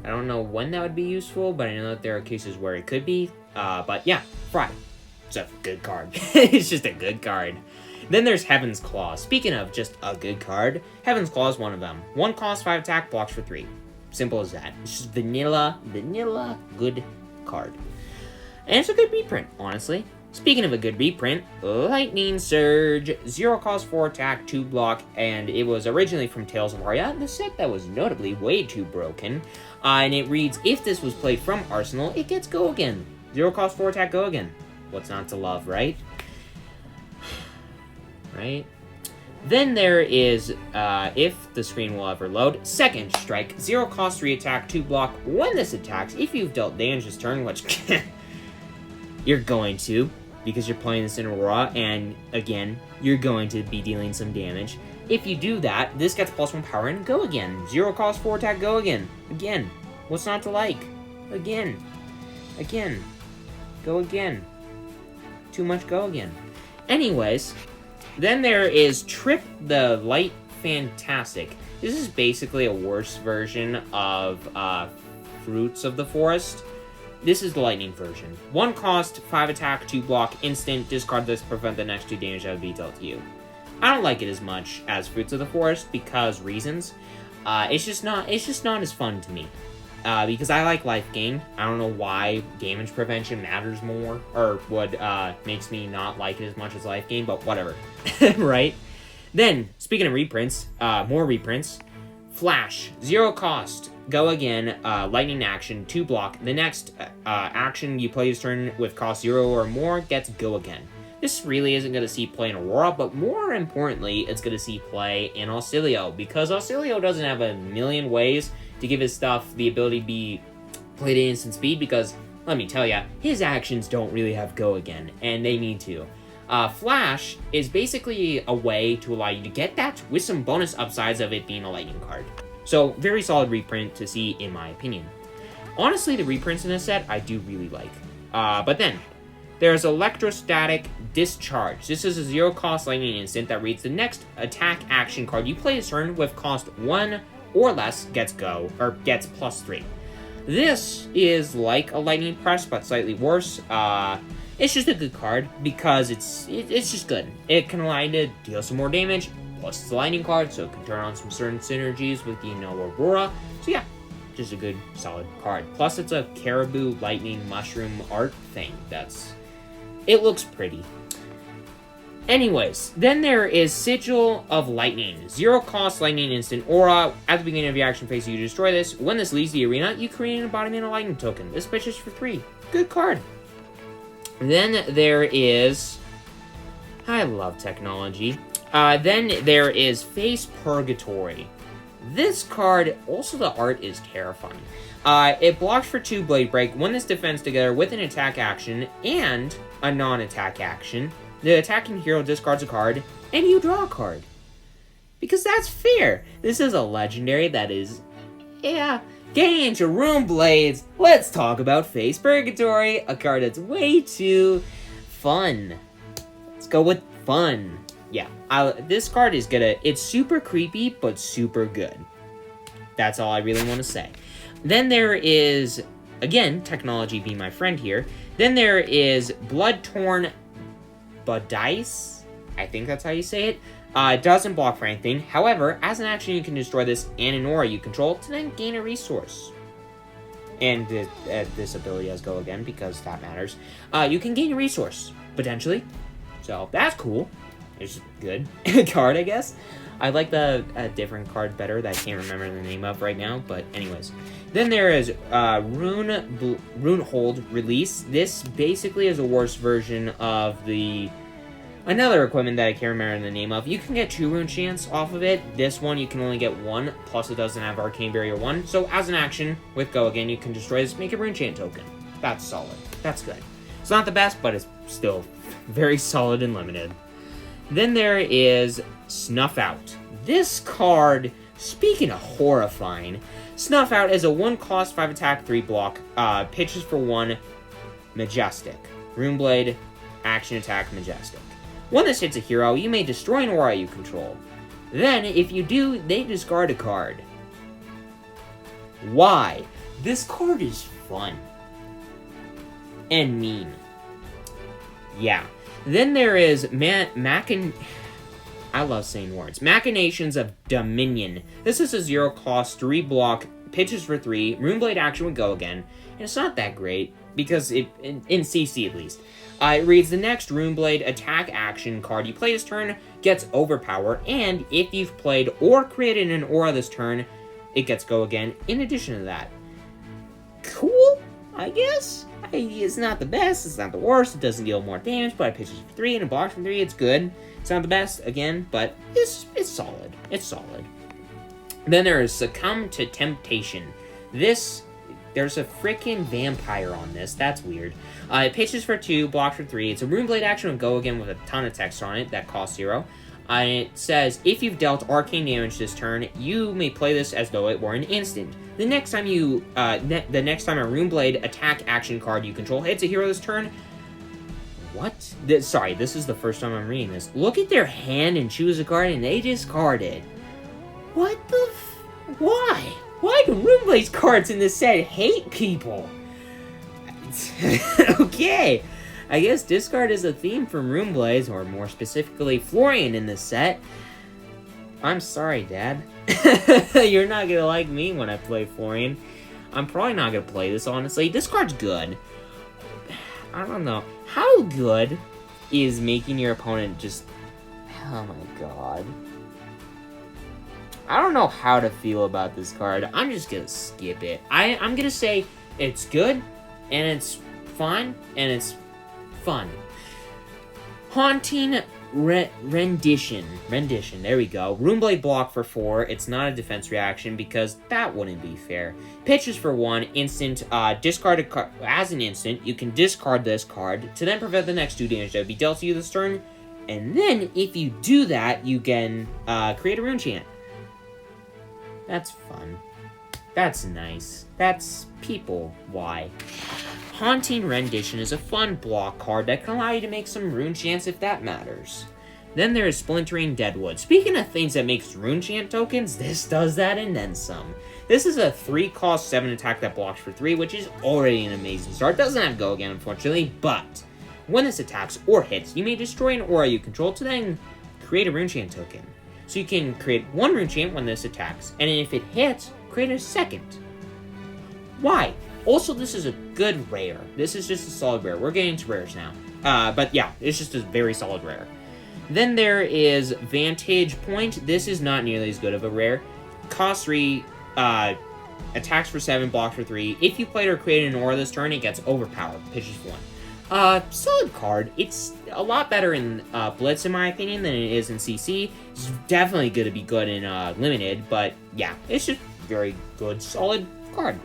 I don't know when that would be useful, but I know that there are cases where it could be. But yeah, Fry. It's a good card. It's just a good card. Then there's Heaven's Claw. Speaking of just a good card, Heaven's Claw is one of them. 1 cost 5 attack, blocks for 3. Simple as that. It's just vanilla good card. And it's a good reprint, honestly. Speaking of a good reprint, Lightning Surge, 0 cost 4 attack, 2 block, and it was originally from Tales of Aurora, the set that was notably way too broken. And it reads, if this was played from Arsenal, it gets go again. 0 cost 4 attack, go again. What's not to love, right? Right? Then there is, if the screen will ever load, Second Strike, 0 cost 3 attack, 2 block. When this attacks, if you've dealt damage this turn, which you're going to, because you're playing this in Aurora, and again, you're going to be dealing some damage. If you do that, this gets +1 power and go again. 0 cost 4 attack, go again. Again. What's not to like? Again. Again. Go again. Too much go again. Anyways, then there is Trip the Light Fantastic. This is basically a worse version of Fruits of the Forest. This is the lightning version. 1 cost, 5 attack, 2 block, instant, discard this, prevent the next 2 damage that would be dealt to you. I don't like it as much as Fruits of the Forest because reasons. It's just not as fun to me. Because I like life gain. I don't know why damage prevention matters more, or would makes me not like it as much as life gain, but whatever. Right? Then, speaking of reprints, more reprints. Flash, 0 cost, go again, lightning action, 2 block. The next action you play this turn with cost 0 or more gets go again. This really isn't going to see play in Aurora, but more importantly, it's going to see play in Oscilio, because Oscilio doesn't have a million ways to give his stuff the ability to be played at instant speed, because, let me tell ya, his actions don't really have go again, and they need to. Flash is basically a way to allow you to get that with some bonus upsides of it being a lightning card. So, very solid reprint to see, in my opinion. Honestly, the reprints in this set, I do really like. But then, there's Electrostatic Discharge. This is a 0 cost lightning instant that reads the next attack action card you play this turn with cost 1 or less gets go, or gets +3. This is like a lightning press, but slightly worse. It's just a good card because it's just good. It can allow you to deal some more damage, plus it's a lightning card, so it can turn on some certain synergies with, Aurora. So yeah, just a good, solid card. Plus it's a caribou lightning mushroom art thing. It looks pretty. Anyways, then there is Sigil of Lightning. 0 cost lightning instant aura. At the beginning of your action phase, you destroy this. When this leaves the arena, you create an embodiment of lightning token. This bitch is for 3. Good card. Then there is... I love technology. Then there is Face Purgatory. This card, also the art is terrifying. It blocks for 2 Blade Break. When this defends together with an attack action and a non-attack action, the attacking hero discards a card, and you draw a card. Because that's fair. This is a legendary that is... yeah. Getting into Runeblades, let's talk about Face Purgatory, a card that's way too fun. Let's go with fun. Yeah, this card is it's super creepy, but super good. That's all I really want to say. Then there is, again, technology being my friend here, then there is Bloodtorn Bodice, I think that's how you say it. It doesn't block for anything. However, as an action, you can destroy this and an aura you control to then gain a resource. And this ability has go again, because that matters. You can gain a resource, potentially. So, that's cool. It's good card, I guess. I like the different card better that I can't remember the name of right now, but anyways. Then there is Runehold Release. This basically is a worse version of the Another equipment that I can't remember the name of, you can get 2 rune chants off of it. This one you can only get 1, plus it doesn't have Arcane Barrier 1. So as an action, with Go Again, you can destroy this, make a rune chant token. That's solid. That's good. It's not the best, but it's still very solid and limited. Then there is Snuff Out. This card, speaking of horrifying, Snuff Out is a 1 cost, 5 attack, 3 block, pitches for 1, Majestic. Runeblade, action attack, Majestic. When this hits a hero, you may destroy an aura you control. Then, if you do, they discard a card. Why? This card is fun. And mean. Yeah. Then there is I love saying words. Machinations of Dominion. This is a 0 cost, 3 block, pitches for 3, Runeblade action would Go Again, and it's not that great, because in CC at least. It reads, the next Runeblade attack action card you play this turn gets Overpower, and if you've played or created an aura this turn, it gets Go Again in addition to that. Cool, I guess? It's not the best, it's not the worst, it doesn't deal more damage, but it pitches for 3 and it blocks for 3, it's good. It's not the best, again, but it's solid. It's solid. Then there is Succumb to Temptation. There's a freaking vampire on this. That's weird. It pitches for 2, blocks for 3. It's a Runeblade action and Go Again with a ton of text on it that costs 0. It says, if you've dealt arcane damage this turn, you may play this as though it were an instant. The next time a Runeblade attack action card you control hits a hero this turn, what? Sorry, this is the first time I'm reading this. Look at their hand and choose a card, and they discard it. What the why? Why do Runeblade's cards in this set hate people? Okay. I guess discard is a theme from Runeblades, or more specifically, Florian in this set. I'm sorry, Dad. You're not gonna like me when I play Florian. I'm probably not gonna play this, honestly. This card's good. I don't know. How good is making your opponent just... Oh my god. I don't know how to feel about this card. I'm just gonna skip it. I'm gonna say it's good, and it's fine, and it's fun. Haunting Rendition. There we go. Runeblade block for 4. It's not a defense reaction because that wouldn't be fair. Pitches for 1. Instant. Discard a card. As an instant, you can discard this card to then prevent the next 2 damage that would be dealt to you this turn. And then, if you do that, you can create a rune chant. That's fun. That's nice. That's people. Why? Haunting Rendition is a fun block card that can allow you to make some rune chants if that matters. Then there is Splintering Deadwood. Speaking of things that makes rune chant tokens, this does that and then some. This is a 3 cost 7 attack that blocks for 3, which is already an amazing start. Doesn't have Go Again, unfortunately, but when this attacks or hits, you may destroy an aura you control to then create a rune chant token. So you can create 1 rune chant when this attacks, and if it hits, create a second. Why? Also, this is a good rare. This is just a solid rare. We're getting to rares now. But yeah, it's just a very solid rare. Then there is Vantage Point. This is not nearly as good of a rare. Cost 3, attacks for 7, blocks for 3. If you played or created an aura this turn, it gets Overpowered. Pitches for 1. Solid card. It's a lot better in Blitz, in my opinion, than it is in CC. It's definitely going to be good in Limited, but yeah, it's just very good, solid card.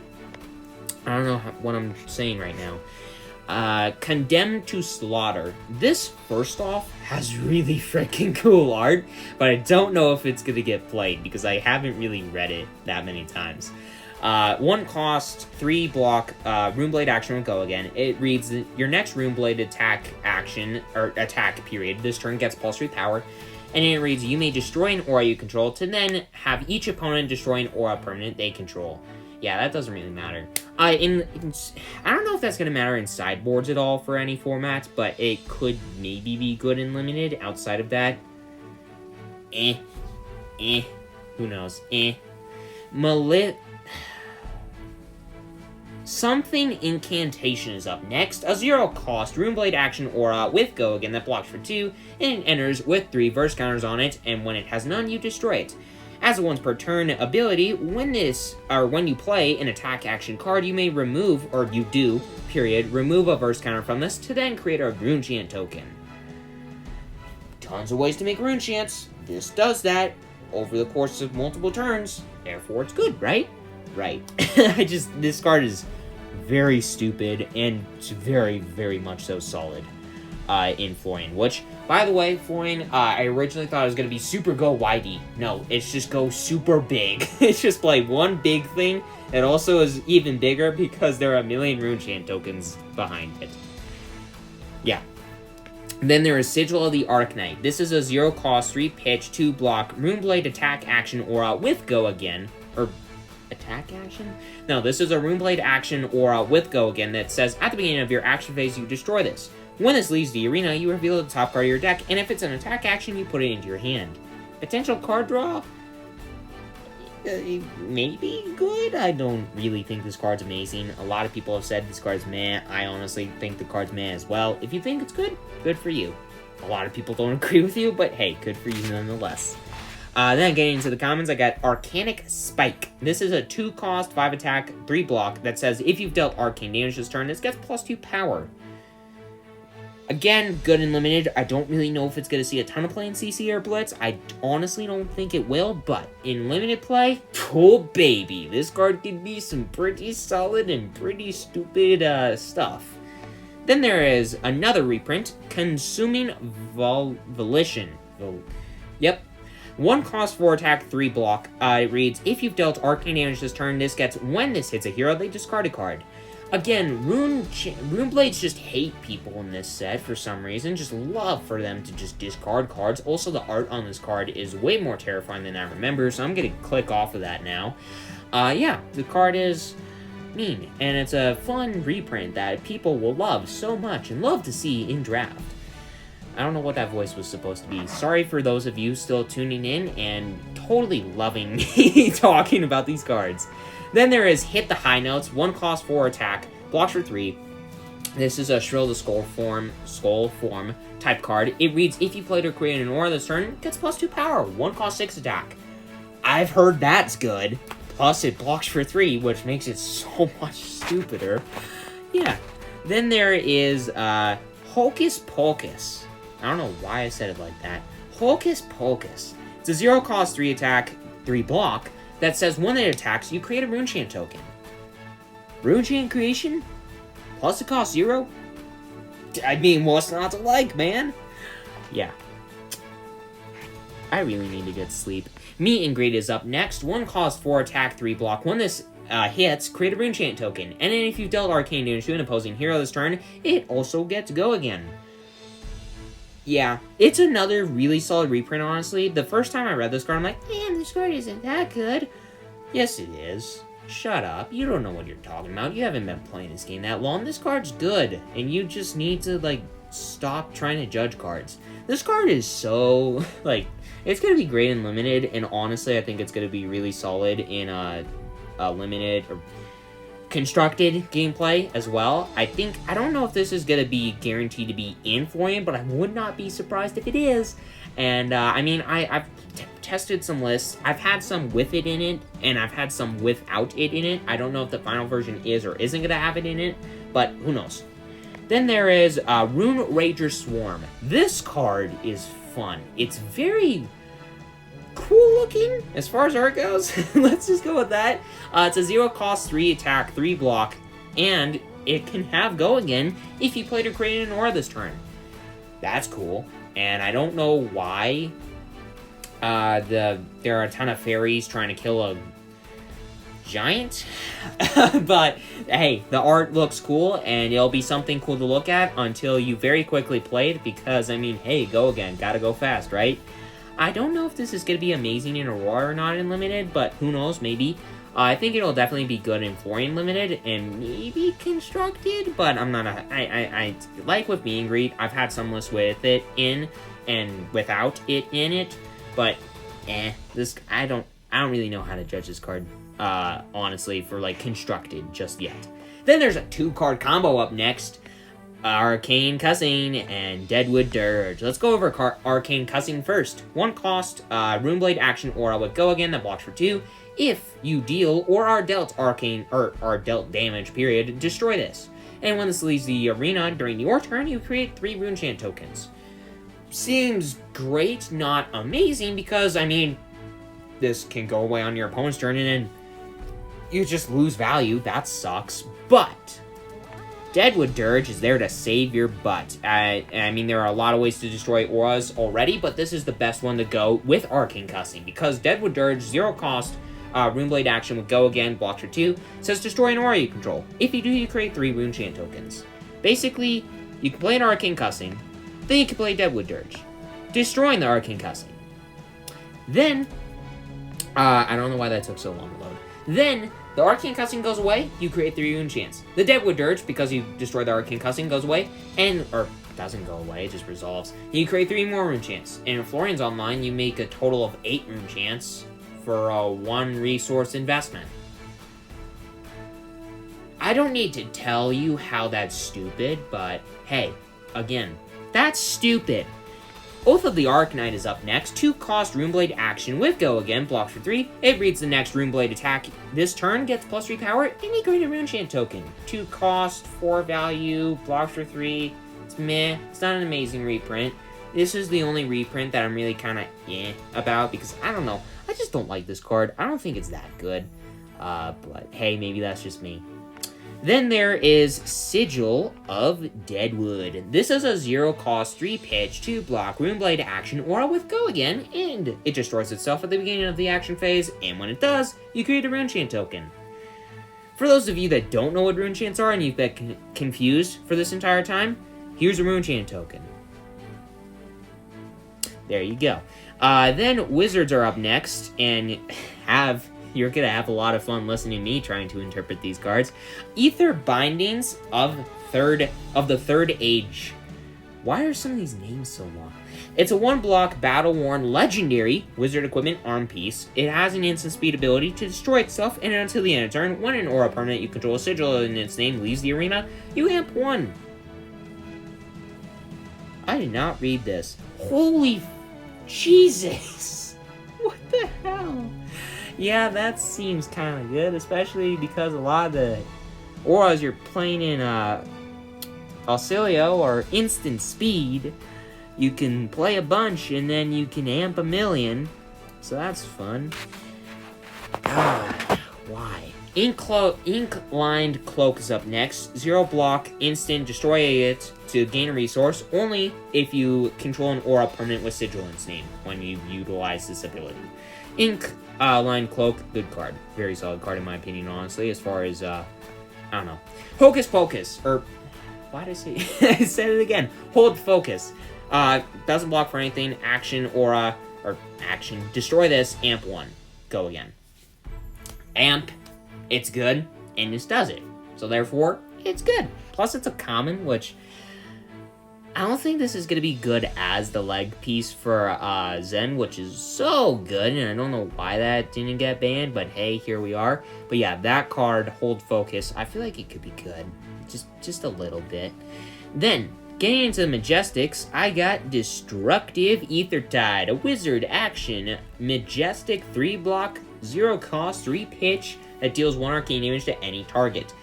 I don't know what I'm saying right now. Condemned to Slaughter. This, first off, has really freaking cool art, but I don't know if it's going to get played, because I haven't really read it that many times. 1 cost, 3 block, Runeblade action will Go Again. It reads, your next Runeblade attack action, or attack period, this turn gets plus 3 power, and it reads, you may destroy an aura you control to then have each opponent destroy an aura permanent they control. Yeah, that doesn't really matter. I don't know if that's going to matter in sideboards at all for any format, but it could maybe be good in Limited. Outside of that, who knows, Something Incantation is up next. A 0 cost Runeblade action aura with Go Again that blocks for 2, and it enters with 3 verse counters on it, and when it has none, you destroy it. As a once per turn ability, when you play an attack action card, you may remove, or you do, remove a verse counter from this to then create a rune chant token. tons of ways to make rune chants. This does that over the course of multiple turns. Therefore, it's good, right? Right. This card is very stupid, and it's very, very much so solid in Florian. Which, by the way, Florian, I originally thought it was going to be super go widey. No, it's just go super big. It's just like one big thing. It also is even bigger because there are a million rune chant tokens behind it. Yeah. Then there is Sigil of the Arcanite. This is a 0-cost, 3-pitch, 2-block, Runeblade attack action aura with Go Again. Or, attack action? No, this is a Runeblade action aura with Go Again that says, at the beginning of your action phase, you destroy this. When this leaves the arena, you reveal the top card of your deck, and if it's an attack action, you put it into your hand. Potential card draw? Maybe good? I don't really think this card's amazing. A lot of people have said this card's meh. I honestly think the card's meh as well. If you think it's good, good for you. A lot of people don't agree with you, but hey, good for you nonetheless. Then getting into the commons, I got Arcanic Spike. This is a 2-cost, 5-attack, 3-block that says if you've dealt arcane damage this turn, this gets +2 power. Again, good and limited. I don't really know if it's going to see a ton of play in CC or Blitz. I honestly don't think it will, but in limited play, oh baby, this card could be some pretty solid and pretty stupid stuff. Then there is another reprint, Consuming Volition. Yep. 1-cost, 4-attack, 3-block. It reads, if you've dealt arcane damage this turn, this gets, when this hits a hero, they discard a card. Again, Runeblades just hate people in this set for some reason. Just love for them to just discard cards. Also, the art on this card is way more terrifying than I remember, so I'm going to click off of that now. Yeah, the card is mean, and it's a fun reprint that people will love so much and love to see in draft. I don't know what that voice was supposed to be. Sorry for those of you still tuning in and totally loving me talking about these cards. Then there is Hit the High Notes, 1-cost, 4-attack, blocks for 3. This is a Shrill the Skull form type card. It reads, if you played or created an aura this turn, it gets +2 power, 1-cost, 6 attack. I've heard that's good. Plus it blocks for 3, which makes it so much stupider. Yeah. Then there is Hocus Pocus. I don't know why I said it like that. Hocus Pocus. It's a 0-cost, 3-attack, 3-block that says when it attacks, you create a Rune Chant token. Rune Chant creation? Plus it costs 0? I mean, what's not to like, man? Yeah. I really need to get sleep. Meet and Greet is up next. 1-cost, 4-attack, 3-block. When this hits, create a Rune Chant token. And then if you've dealt arcane damage to an opposing hero this turn, it also gets Go Again. Yeah, it's another really solid reprint, honestly. The first time I read this card, I'm like, man, this card isn't that good. Yes, it is. Shut up. You don't know what you're talking about. You haven't been playing this game that long. This card's good, and you just need to, like, stop trying to judge cards. This card is so, like, it's going to be great in limited, and honestly, I think it's going to be really solid in a limited or constructed gameplay as well. I don't know if this is going to be guaranteed to be in Florian, but I would not be surprised if it is. And, I mean, I've tested some lists. I've had some with it in it, and I've had some without it in it. I don't know if the final version is or isn't going to have it in it, but who knows. Then there is Rune Rager Swarm. This card is fun. It's very cool looking as far as art goes. Let's just go with that. It's a 0-cost, 3-attack, 3-block, and it can have Go Again if you played or created an aura this turn. That's cool. And I don't know why there are a ton of fairies trying to kill a giant. But hey, the art looks cool, and it'll be something cool to look at until you very quickly play it, because, I mean, hey, Go Again. Gotta go fast, right? I don't know if this is going to be amazing in Aurora or not in Limited, but who knows, maybe. I think it'll definitely be good in Florian Limited, and maybe Constructed, but I'm not I like with Meet and Greet, I've had some lists with it in, and without it in it, but, I don't really know how to judge this card, honestly, for, like, Constructed just yet. Then there's a 2-card combo up next. Arcane Cussing and Deadwood Dirge. Let's go over Arcane Cussing first. 1-cost, Runeblade action aura with Go Again that blocks for 2. If you deal or are dealt arcane or are dealt damage, period, destroy this. And when this leaves the arena during your turn, you create 3 Rune Chant tokens. seems great, not amazing, because, I mean, this can go away on your opponent's turn, and then you just lose value. That sucks. But Deadwood Dirge is there to save your butt. I mean, there are a lot of ways to destroy auras already, but this is the best one to go with Arcane Cussing, because Deadwood Dirge, 0 cost, Runeblade action with Go Again, blocks for 2, says destroy an aura you control. If you do, you create 3 Rune Chant tokens. Basically, you can play an Arcane Cussing, then you can play Deadwood Dirge, destroying the Arcane Cussing. Then, I don't know why that took so long to load. Then, the Arcane Cussing goes away, you create 3 Rune Chants. The Deadwood Dirge, because you destroy the Arcane Cussing, goes away, or doesn't go away, it just resolves. You create 3 more Rune Chants. And if Florian's online, you make a total of 8 Rune Chants for a 1 resource investment. I don't need to tell you how that's stupid, but hey, again, that's stupid. Oath of the Arcanite is up next. 2 cost Runeblade action with Go Again, blocks for 3. It reads the next Runeblade attack this turn, gets +3 power, and you create a Rune Chant token. 2 cost, 4 value, blocks for 3. It's meh. It's not an amazing reprint. This is the only reprint that I'm really kind of about, because I don't know. I just don't like this card. I don't think it's that good. But hey, maybe that's just me. Then there is Sigil of Deadwood. This is a 0 cost, 3 pitch, 2 block, Runeblade action, aura with Go Again, and it destroys itself at the beginning of the action phase, and when it does, you create a Rune Chant token. For those of you that don't know what Rune Chants are and you've been confused for this entire time, here's a Rune Chant token. There you go. Then Wizards are up next, and you're gonna have a lot of fun listening to me trying to interpret these cards. Ether Bindings of the Third Age. Why are some of these names so long? It's a 1-block, battle-worn, legendary wizard equipment arm piece. It has an instant speed ability to destroy itself, and until the end of turn, when an aura permanent you control a sigil in its name leaves the arena, you amp 1. I did not read this. Holy Jesus! What the hell? Yeah, that seems kind of good, especially because a lot of the auras you're playing in Oscilio are instant speed. You can play a bunch and then you can amp a million, so that's fun. Why? Ink-lined Cloak is up next. 0 block, instant, destroy it to gain a resource, only if you control an aura permanent with Sigil in its name when you utilize this ability. Ink-lined Cloak, good card. Very solid card in my opinion, honestly, as far as, I don't know. Hocus Pocus, or, why did I say, I said it again. Hold Focus. Doesn't block for anything, action, aura, or action. Destroy this, amp 1. Go again. Amp. It's good, and this does it. So therefore, it's good. Plus, it's a common, which I don't think this is going to be good as the leg piece for Zen, which is so good, and I don't know why that didn't get banned, but hey, here we are. But yeah, that card, Hold Focus, I feel like it could be good. Just a little bit. Then, getting into the Majestics, I got Destructive Aethertide, a wizard action, Majestic 3-block, 0 cost, 3 pitch, that deals 1 arcane damage to any target.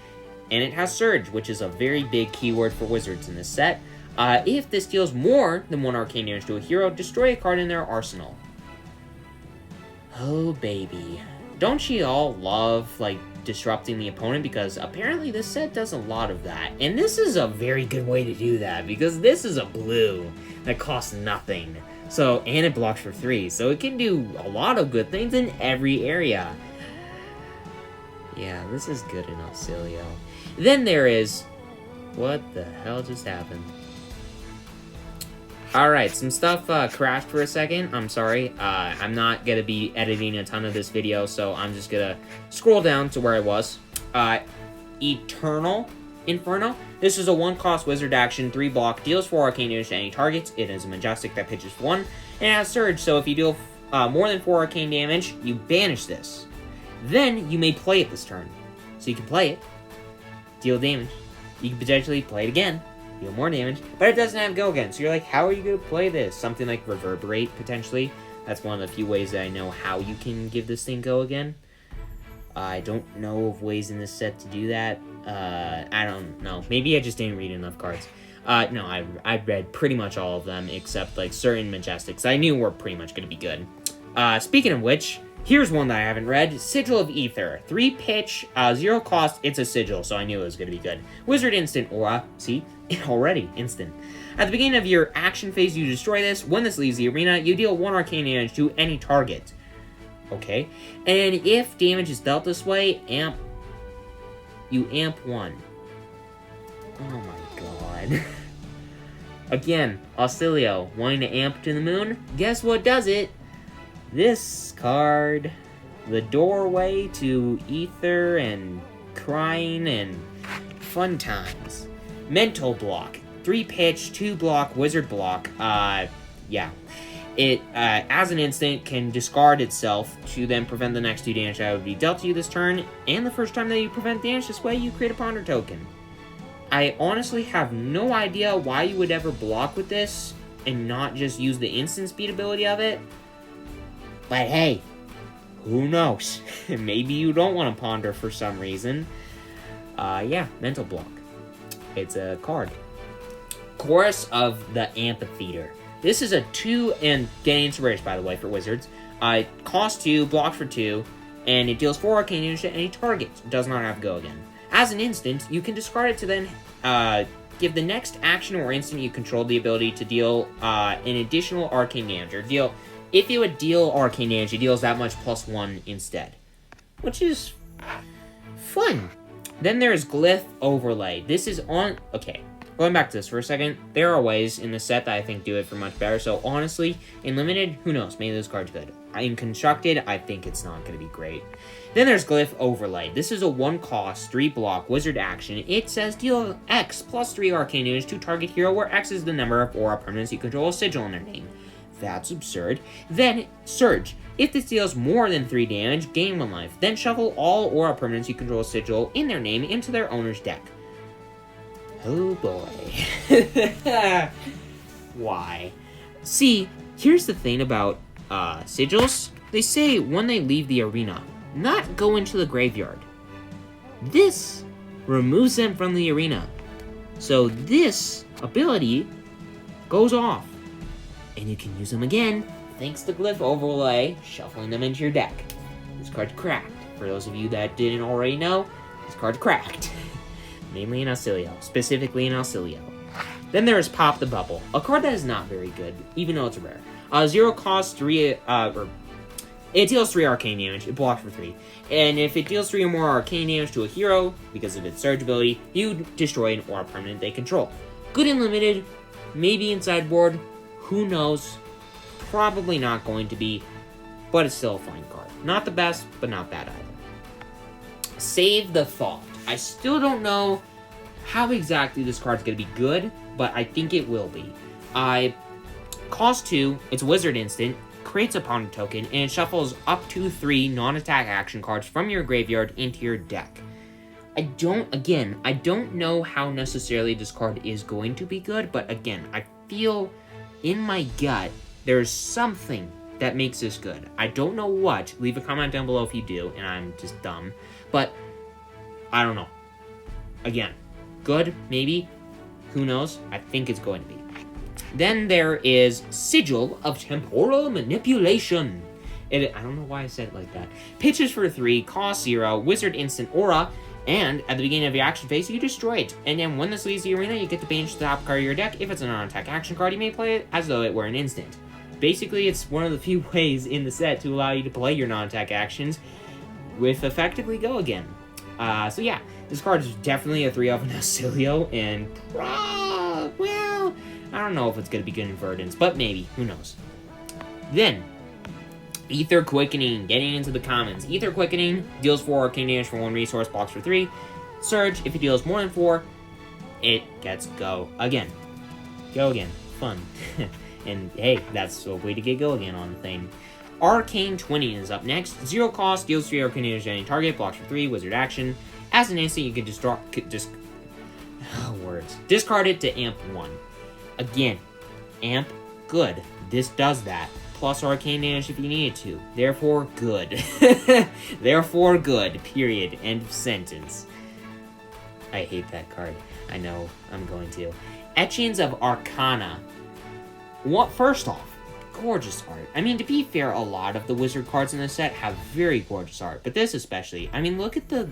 And it has Surge, which is a very big keyword for wizards in this set. If this deals more than 1 arcane damage to a hero, destroy a card in their arsenal. Oh, baby. Don't you all love, like, disrupting the opponent? Because apparently this set does a lot of that. And this is a very good way to do that, because this is a blue that costs nothing. So, and it blocks for 3, so it can do a lot of good things in every area. Yeah, this is good in Oscilio. Then there is... What the hell just happened? Alright, some stuff crashed for a second. I'm sorry. I'm not going to be editing a ton of this video, so I'm just going to scroll down to where I was. Eternal Inferno. This is a 1-cost wizard action, 3-block, deals 4 arcane damage to any targets. It is a Majestic that pitches 1, and it has Surge, so if you deal more than 4 arcane damage, you banish this. Then, you may play it this turn. So you can play it, deal damage. You can potentially play it again, deal more damage, but it doesn't have Go Again. So you're like, how are you going to play this? Something like Reverberate, potentially. That's one of the few ways that I know how you can give this thing Go Again. I don't know of ways in this set to do that. I don't know. Maybe I just didn't read enough cards. No, I read pretty much all of them, except, like, certain Majestics I knew were pretty much going to be good. Speaking of which, here's one that I haven't read. Sigil of Ether. 3 pitch, 0 cost, it's a sigil, so I knew it was going to be good. Wizard instant aura. See? Already instant. At the beginning of your action phase, you destroy this. When this leaves the arena, you deal 1 arcane damage to any target. Okay? And if damage is dealt this way, you amp 1. Oh my god. Again, Oscilio, wanting to amp to the moon? Guess what does it? This card. The doorway to ether and crying and fun times. Mental block. 3 pitch, 2 block, wizard block. Yeah. It, as an instant, can discard itself to then prevent the next 2 damage that would be dealt to you this turn, and the first time that you prevent damage this way, you create a ponder token. I honestly have no idea why you would ever block with this and not just use the instant speed ability of it. But hey, who knows? Maybe you don't want to ponder for some reason. Yeah, mental block. It's a card. Chorus of the Amphitheater. This is a 2 and getting inspiration, by the way, for wizards. It costs 2, blocks for 2, and it deals 4 arcane damage to any target. It does not have to go again. As an instant, you can discard it to then give the next action or instant you control the ability to deal an additional arcane damage. Or if it would deal arcane damage, it deals that much +1 instead. Which is fun. Then there's Glyph Overlay. This is on... Okay, going back to this for a second. There are ways in the set that I think do it for much better. So honestly, in Limited, who knows? Maybe this card's good. In Constructed, I think it's not going to be great. Then there's Glyph Overlay. This is a 1 cost, 3 block, wizard action. It says deal X plus 3 arcane damage to target hero, where X is the number of aura permanents you control a sigil in their name. That's absurd. Then Surge. If this deals more than 3 damage, gain 1 life. Then shuffle all aura permanents you control a sigil in their name into their owner's deck. Oh boy. Why? See, here's the thing about sigils. They say when they leave the arena, not go into the graveyard. This removes them from the arena. So this ability goes off. And you can use them again, thanks to Glyph Overlay, shuffling them into your deck. This card's cracked. For those of you that didn't already know, this card's cracked. Mainly in Oscilio, specifically in Oscilio. Then there is Pop the Bubble, a card that is not very good, even though it's rare. 0 cost 3, it deals 3 arcane damage, it blocks for 3. And if it deals 3 or more arcane damage to a hero, because of its surge ability, you destroy an aura permanent they control. Good in Limited, maybe in sideboard, who knows? Probably not going to be, but it's still a fine card. Not the best, but not bad either. Save the Thought. I still don't know how exactly this card's going to be good, but I think it will be. Cost 2, it's a wizard instant, creates a ponder token, and it shuffles up to 3 non-attack action cards from your graveyard into your deck. I don't know how necessarily this card is going to be good, but again, I feel in my gut there's something that makes this good. I don't know what. Leave a comment down below if you do, and I'm just dumb. But I don't know. Again, good, maybe. Who knows? I think it's going to be. Then there is Sigil of Temporal Manipulation. I don't know why I said it like that. Pitches for 3, cost 0, wizard instant aura, and at the beginning of your action phase, you destroy it. And then when this leaves the arena, you get to banish the top card of your deck. If it's a non-attack action card, you may play it as though it were an instant. Basically, it's one of the few ways in the set to allow you to play your non-attack actions with effectively Go Again. So yeah, this card is definitely a 3 of an Oscilio, and well, I don't know if it's going to be good in Verdance, but maybe, who knows. Then, Ether Quickening, getting into the commons. Ether Quickening deals 4 arcane damage for 1 resource, blocks for 3. Surge, if it deals more than 4, it gets Go Again. Go Again. Fun. And hey, that's a way to get Go Again on the thing. Arcane Twinning is up next. 0 cost, deals 3 arcane damage to any target, blocks for 3, wizard action. As an instant, you can discard it to amp 1. Again, amp, good. This does that. Plus arcane damage if you need it to. Therefore, good. Therefore, good. Period. End of sentence. I hate that card. I know I'm going to. Etchings of Arcana. First off, gorgeous art. I mean, to be fair, a lot of the wizard cards in this set have very gorgeous art, but this especially. I mean, look at the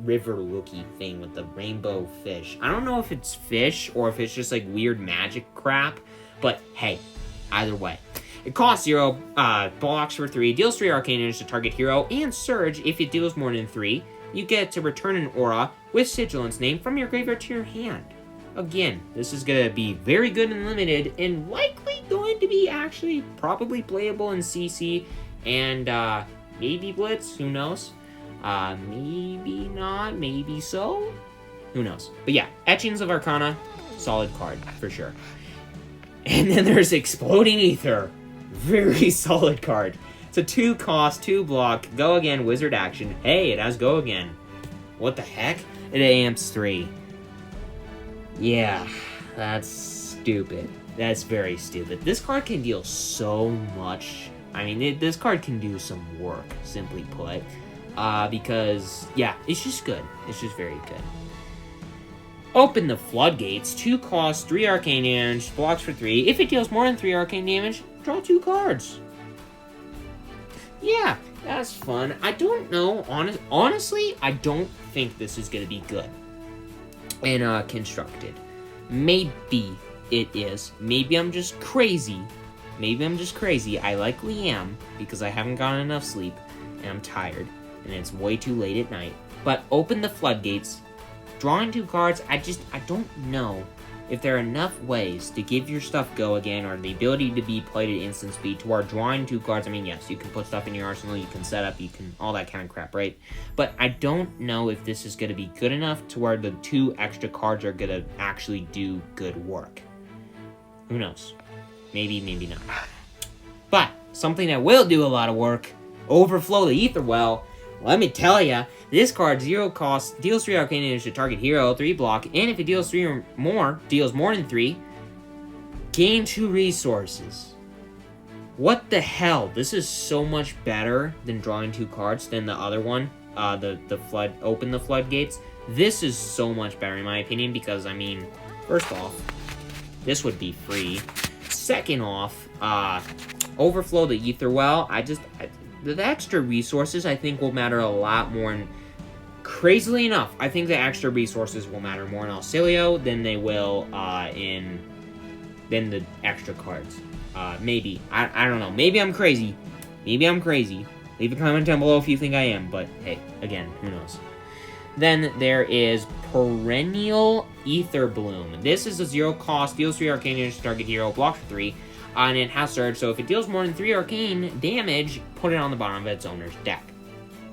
river-looky thing with the rainbow fish. I don't know if it's fish or if it's just like weird magic crap, but hey, either way. It costs 0, blocks for 3, deals 3 arcane damage to target hero, and Surge. If it deals more than 3, you get to return an aura with Sigilant's name from your graveyard to your hand. Again, this is going to be very good and limited, and likely going to be actually probably playable in CC and maybe Blitz, who knows? Maybe not, maybe so? Who knows? But yeah, Etchings of Arcana, solid card, for sure. And then there's Exploding Ether, very solid card. It's a 2 cost, 2 block, go again, wizard action. Hey, it has go again. What the heck? It amps 3. Yeah, that's stupid. That's very stupid. This card can deal so much. I mean, this card can do some work, simply put. Because, yeah, it's just good. It's just very good. Open the Floodgates. 2 costs, 3 arcane damage, blocks for 3. If it deals more than 3 arcane damage, draw 2 cards. Yeah, that's fun. I don't know. Honestly, I don't think this is going to be good and constructed. Maybe it is. Maybe I'm just crazy. I likely am, because I haven't gotten enough sleep, and I'm tired, and it's way too late at night. But open the Floodgates. Drawing 2 cards, I don't know if there are enough ways to give your stuff go again, or the ability to be played at instant speed to where drawing 2 cards. I mean, yes, you can put stuff in your arsenal, you can set up, you can, all that kind of crap, right? But I don't know if this is going to be good enough to where the 2 extra cards are going to actually do good work. Who knows? Maybe, maybe not. But something that will do a lot of work, Overflow the Ether Well. Let me tell ya, this card, 0 cost, deals 3 arcane damage to target hero, 3 block, and if it deals 3 or more, deals more than 3, gain 2 resources. What the hell? This is so much better than drawing 2 cards than the other one, open the Floodgates. This is so much better in my opinion, because, I mean, first off, this would be free. Second off, Overflow the Ether Well, the extra resources, I think, will matter a lot more. And crazily enough, I think the extra resources will matter more in Oscilio than they will than the extra cards. Maybe. I don't know. Maybe I'm crazy. Leave a comment down below if you think I am. But hey, again, who knows. Then there is Perennial Ether Bloom. This is a 0 cost, deals 3 arcane damage to target hero, blocks for 3. And it has Surge, so if it deals more than 3 arcane damage, put it on the bottom of its owner's deck.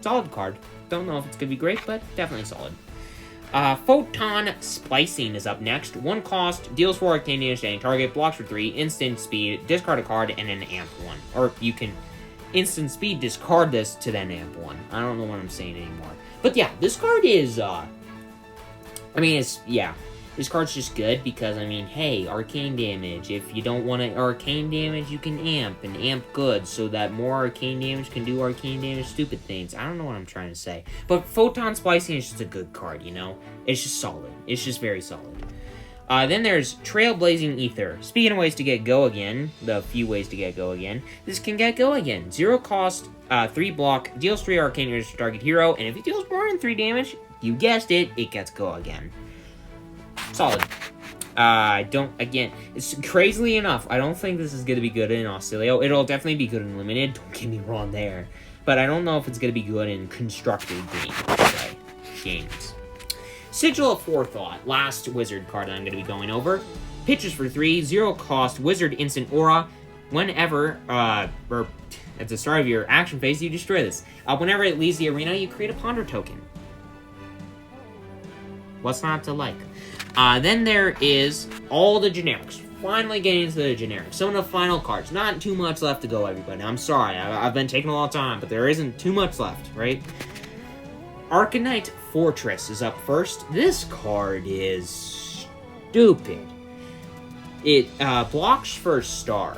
Solid card. Don't know if it's going to be great, but definitely solid. Photon Splicing is up next. 1 cost, deals 4 arcane damage to any target, blocks for 3, instant speed, discard a card, and an amp 1. Or you can instant speed discard this to then amp 1. I don't know what I'm saying anymore. But yeah, this card is, this card's just good because, I mean, hey, arcane damage. If you don't want to arcane damage, you can amp, and amp good, so that more arcane damage can do arcane damage stupid things. I don't know what I'm trying to say. But Photon Splicing is just a good card, you know? It's just solid. It's just very solid. Then there's Trailblazing Ether. Speaking of ways to get go again, the few ways to get go again, this can get go again. 0 cost, 3 block, deals 3 arcane damage to target hero, and if it deals more than 3 damage, you guessed it, it gets go again. Solid. It's crazily enough, I don't think this is going to be good in Oscilio. It'll definitely be good in Limited, don't get me wrong there. But I don't know if it's going to be good in constructed games. Sigil of Forethought, last wizard card that I'm going to be going over. Pitches for 3, 0 cost, wizard instant aura. Whenever, or at the start of your action phase, you destroy this. Whenever it leaves the arena, you create a ponder token. What's not to like? Then there is all the generics. Finally getting into the generics. Some of the final cards. Not too much left to go, everybody. I'm sorry. I've been taking a lot of time, but there isn't too much left, right? Arcanite Fortress is up first. This card is stupid. It blocks for a star.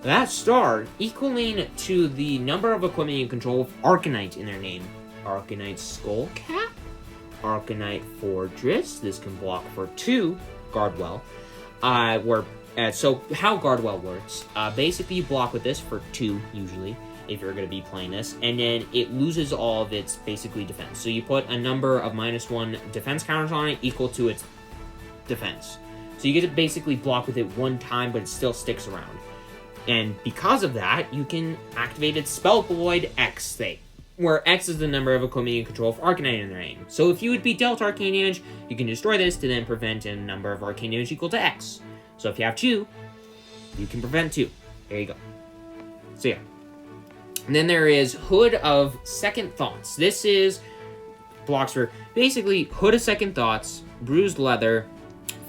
That star equaling to the number of equipment you control with Arcanite in their name. Arcanite Skull Cap? Arcanite Fortress. This can block for 2 Guardwell. So how Guardwell works, basically you block with this for 2, usually, if you're going to be playing this, and then it loses all of its, basically, defense. So you put a number of -1 defense counters on it equal to its defense. So you get to basically block with it 1 time, but it still sticks around. And because of that, you can activate its Spellvoid X thing, where X is the number of equipment you control for Arcanite in their name. So if you would be dealt Arcane damage, you can destroy this to then prevent a number of Arcane damage equal to X. So if you have 2, you can prevent 2. There you go. So yeah. And then there is Hood of Second Thoughts. This is blocks for basically Hood of Second Thoughts, Bruised Leather,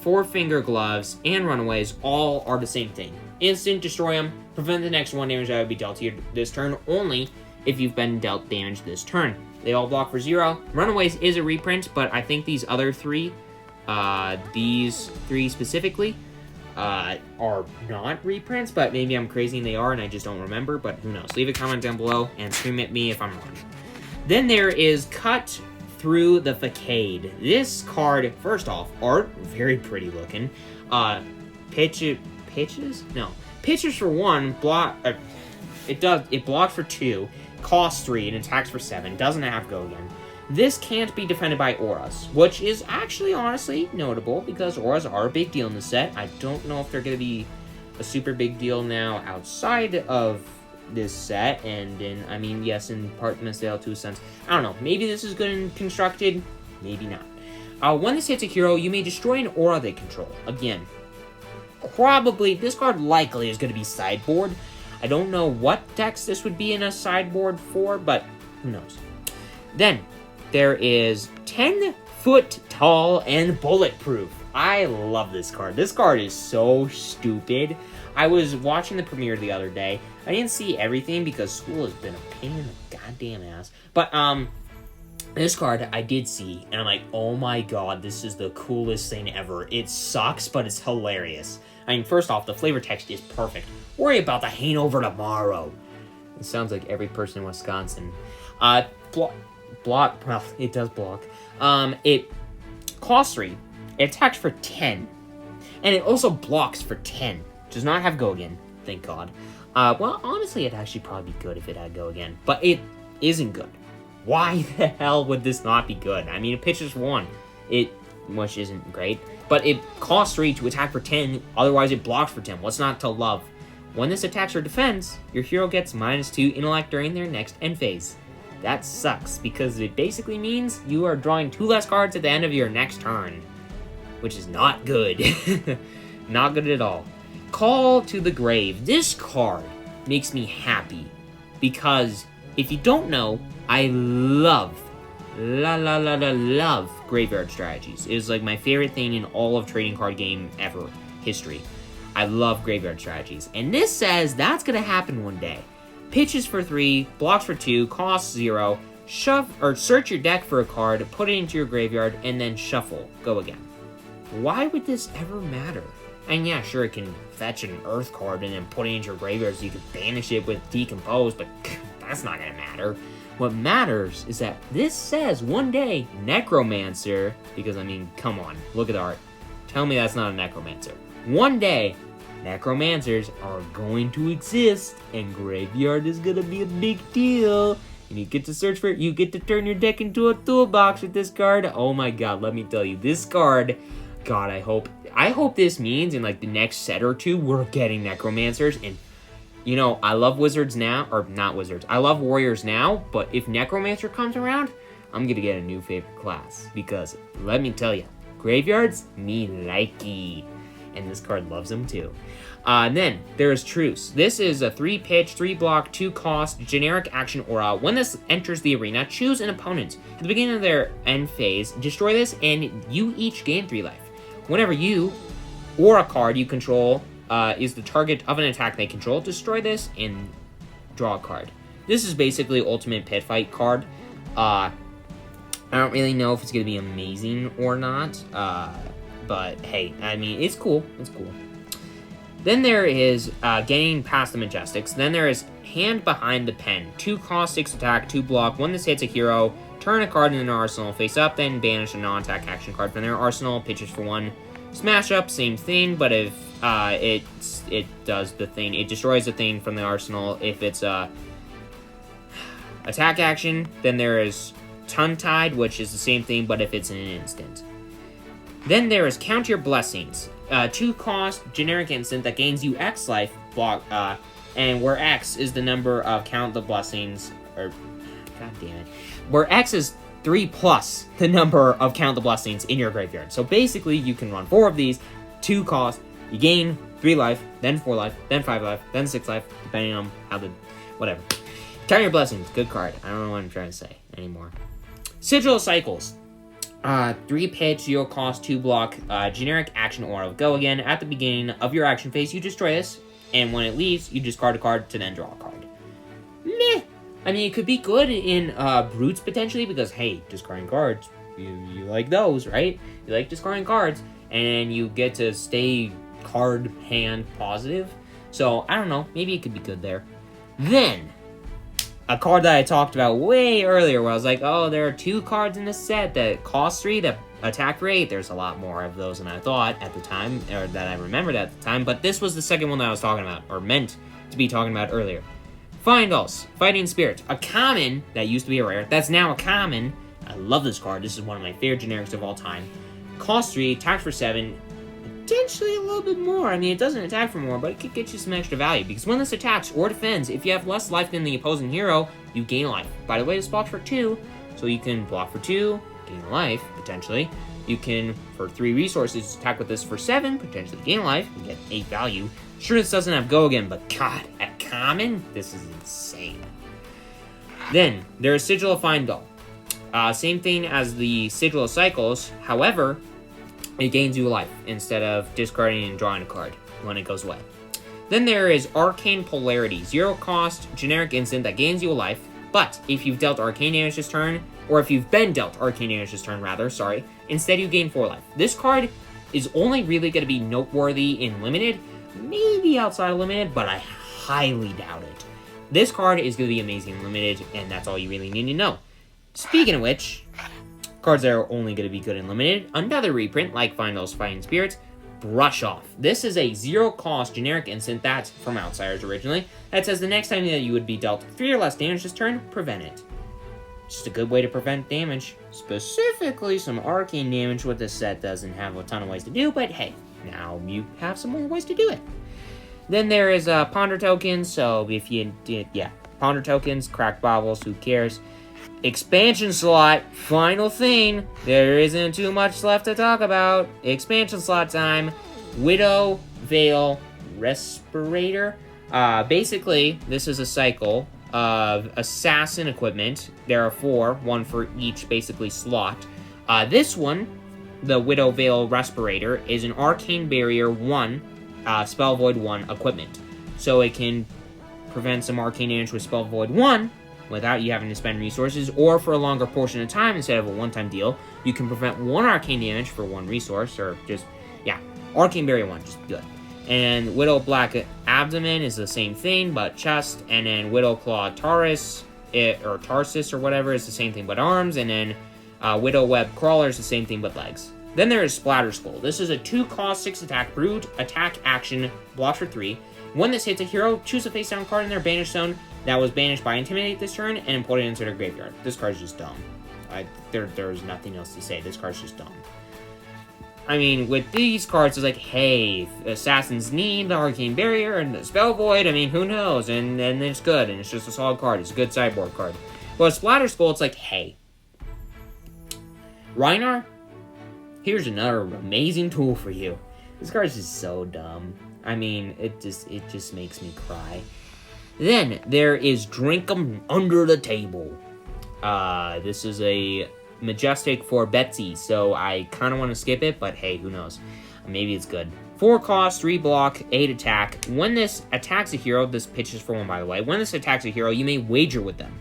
4-Finger Gloves, and Runaways all are the same thing. Instant destroy them, prevent the next 1 damage that would be dealt to you this turn only if you've been dealt damage this turn. They all block for 0. Runaways is a reprint, but I think these other 3, these 3 specifically, are not reprints, but maybe I'm crazy and they are and I just don't remember, but who knows. Leave a comment down below and scream at me if I'm wrong. Then there is Cut Through the Facade. This card, first off, art, very pretty looking. Pitches? No. Pitches for 1, block, it blocks for 2, costs 3, and attacks for 7, doesn't have go again. This can't be defended by auras, which is actually honestly notable because auras are a big deal in the set. I don't know if they're going to be a super big deal now outside of this set, and I mean, yes, in part Misdale to a sense. I don't know, maybe this is good and constructed, maybe not. When this hits a hero, you may destroy an aura they control. Again, probably, this card likely is going to be sideboard. I don't know what decks this would be in a sideboard for, but who knows. Then, there is 10 foot tall and bulletproof. I love this card. This card is so stupid. I was watching the premiere the other day. I didn't see everything because school has been a pain in the goddamn ass. But, this card I did see, and I'm like, oh my god, this is the coolest thing ever. It sucks, but it's hilarious. I mean, first off, the flavor text is perfect. Worry about the hangover tomorrow. It sounds like every person in Wisconsin. Block, well, it does block. It costs 3, it attacks for 10, and it also blocks for 10. Does not have go again, thank god. Well, honestly, it'd actually probably be good if it had go again, but it isn't good. Why the hell would this not be good? I mean, it pitches for 1, which isn't great, but it costs 3 to attack for 10, otherwise it blocks for 10. What's not to love? When this attacks or defends, your hero gets -2 intellect during their next end phase. That sucks, because it basically means you are drawing 2 less cards at the end of your next turn, which is not good. Not good at all. Call to the Grave. This card makes me happy, because if you don't know, I love graveyard strategies. It is like my favorite thing in all of trading card game ever history. I love graveyard strategies, and this says that's gonna happen one day. Pitches for 3, blocks for 2, costs 0, search your deck for a card, put it into your graveyard, and then shuffle. Go again. Why would this ever matter? And yeah, sure, it can fetch an Earth card and then put it into your graveyard so you can banish it with Decompose, but that's not gonna matter. What matters is that this says one day, Necromancer, because I mean, come on, look at the art. Tell me that's not a Necromancer. One day, Necromancers are going to exist, and Graveyard is gonna be a big deal. And you get to search for it, you get to turn your deck into a toolbox with this card. Oh my god, let me tell you, this card, god, I hope this means in like the next set or 2, we're getting Necromancers. And you know, I love Wizards now, or not Wizards, I love Warriors now, but if Necromancer comes around, I'm gonna get a new favorite class. Because, let me tell you, Graveyards, me likey. And this card loves them too. And then, there is Truce. This is a 3 pitch, 3 block, 2 cost, generic action aura. When this enters the arena, choose an opponent. At the beginning of their end phase, destroy this, and you each gain 3 life. Whenever you, or a card you control, is the target of an attack they control, destroy this, and draw a card. This is basically Ultimate Pit Fight card. I don't really know if it's going to be amazing or not, but hey, I mean, it's cool. It's cool. Then there is getting past the Majestics. Then there is Hand Behind the Pen. 2 cost, 6 attack, 2 block. When this hits a hero, turn a card in their arsenal face up, then banish a non-attack action card from their arsenal. Pitches for 1. Smash up, same thing, but if it does the thing, it destroys the thing from the arsenal. If it's attack action, then there is Tongue-Tied, which is the same thing, but if it's in an instant. Then there is Count Your Blessings. 2-cost generic instant that gains you X life block, and where X is the number of Count the Blessings, or god damn it, where X is 3 plus the number of Count the Blessings in your graveyard. So basically, you can run 4 of these, 2 cost, you gain 3 life, then 4 life, then 5 life, then 6 life, depending on how the, whatever. Count Your Blessings, good card. I don't know what I'm trying to say anymore. Sigil of Cycles. 3 pitch, 0 cost, 2 block, generic action Aura. Go again. At the beginning of your action phase, you destroy this, and when it leaves, you discard a card to then draw a card. Meh. I mean, it could be good in Brutes, potentially, because, hey, discarding cards, you like those, right? You like discarding cards, and you get to stay card hand positive. So, I don't know, maybe it could be good there. Then, a card that I talked about way earlier, where I was like, oh, there are 2 cards in this set that cost 3, that attack for 8. There's a lot more of those than I thought at the time, or that I remembered at the time, but this was the second one that I was talking about, or meant to be talking about earlier. Findals, Fighting Spirit, a common that used to be a rare, that's now a common. I love this card. This is one of my favorite generics of all time. Cost 3, attacks for 7, potentially a little bit more. I mean, it doesn't attack for more, but it could get you some extra value, because when this attacks or defends, if you have less life than the opposing hero, you gain life. By the way, this blocks for 2, so you can block for 2, gain life, potentially. You can, for 3 resources, attack with this for 7, potentially gain life, and get 8 value. Sure, this doesn't have Go Again, but god, at common, this is insane. Then, there's Sigil of Findal. Same thing as the Sigil of Cycles, however, it gains you life instead of discarding and drawing a card when it goes away. Then there is Arcane Polarity, 0 cost, generic instant that gains you a life, but if you've dealt arcane damage this turn, or if you've been dealt arcane damage this turn rather, instead you gain 4 life. This card is only really going to be noteworthy in Limited, maybe outside of Limited, but I highly doubt it. This card is going to be amazing in Limited, and that's all you really need to know. Speaking of which, cards that are only going to be good in Limited, another reprint like Findals Fighting Spirits, Brush Off. This is a 0 cost generic instant that's from Outsiders originally, that says the next time that you would be dealt 3 or less damage this turn, prevent it. Just a good way to prevent damage. Specifically, some arcane damage, what this set doesn't have a ton of ways to do, but hey, now you have some more ways to do it. Then there is Ponder Tokens, so if you did, Ponder Tokens, Cracked Baubles, who cares? Expansion slot, final thing. There isn't too much left to talk about. Expansion slot time. Widow Veil Respirator. Basically, this is a cycle of assassin equipment. There are 4, 1 for each basically slot. This one, the Widow Veil Respirator, is an Arcane Barrier 1, Spell Void 1 equipment. So it can prevent some arcane damage with Spell Void 1, without you having to spend resources, or for a longer portion of time instead of a one-time deal. You can prevent 1 arcane damage for 1 resource, or just, Arcane Barrier 1, just good. And Widow Black Abdomen is the same thing, but chest, and then Widow Claw Tarsus, or Tarsus, or whatever, is the same thing but arms, and then Widow Web Crawler is the same thing but legs. Then there is Splatter Skull. This is a 2 cost, 6 attack, brute, attack action, block for 3. When this hits a hero, choose a face-down card in their banished zone that was banished by Intimidate this turn, and import it into their graveyard. This card's just dumb. There's nothing else to say. This card's just dumb. I mean, with these cards, it's like, hey, Assassins need the Arcane Barrier and the Spell Void, I mean, who knows? And it's good, and it's just a solid card. It's a good sideboard card. But with Splatter Skull, it's like, hey, Reinar, here's another amazing tool for you. This card's just so dumb. I mean, it just makes me cry. Then, there is Drink 'em Under the Table. This is a Majestic for Betsy, so I kind of want to skip it, but hey, who knows? Maybe it's good. 4 cost, 3 block, 8 attack. When this attacks a hero, this pitches for 1, by the way. When this attacks a hero, you may wager with them.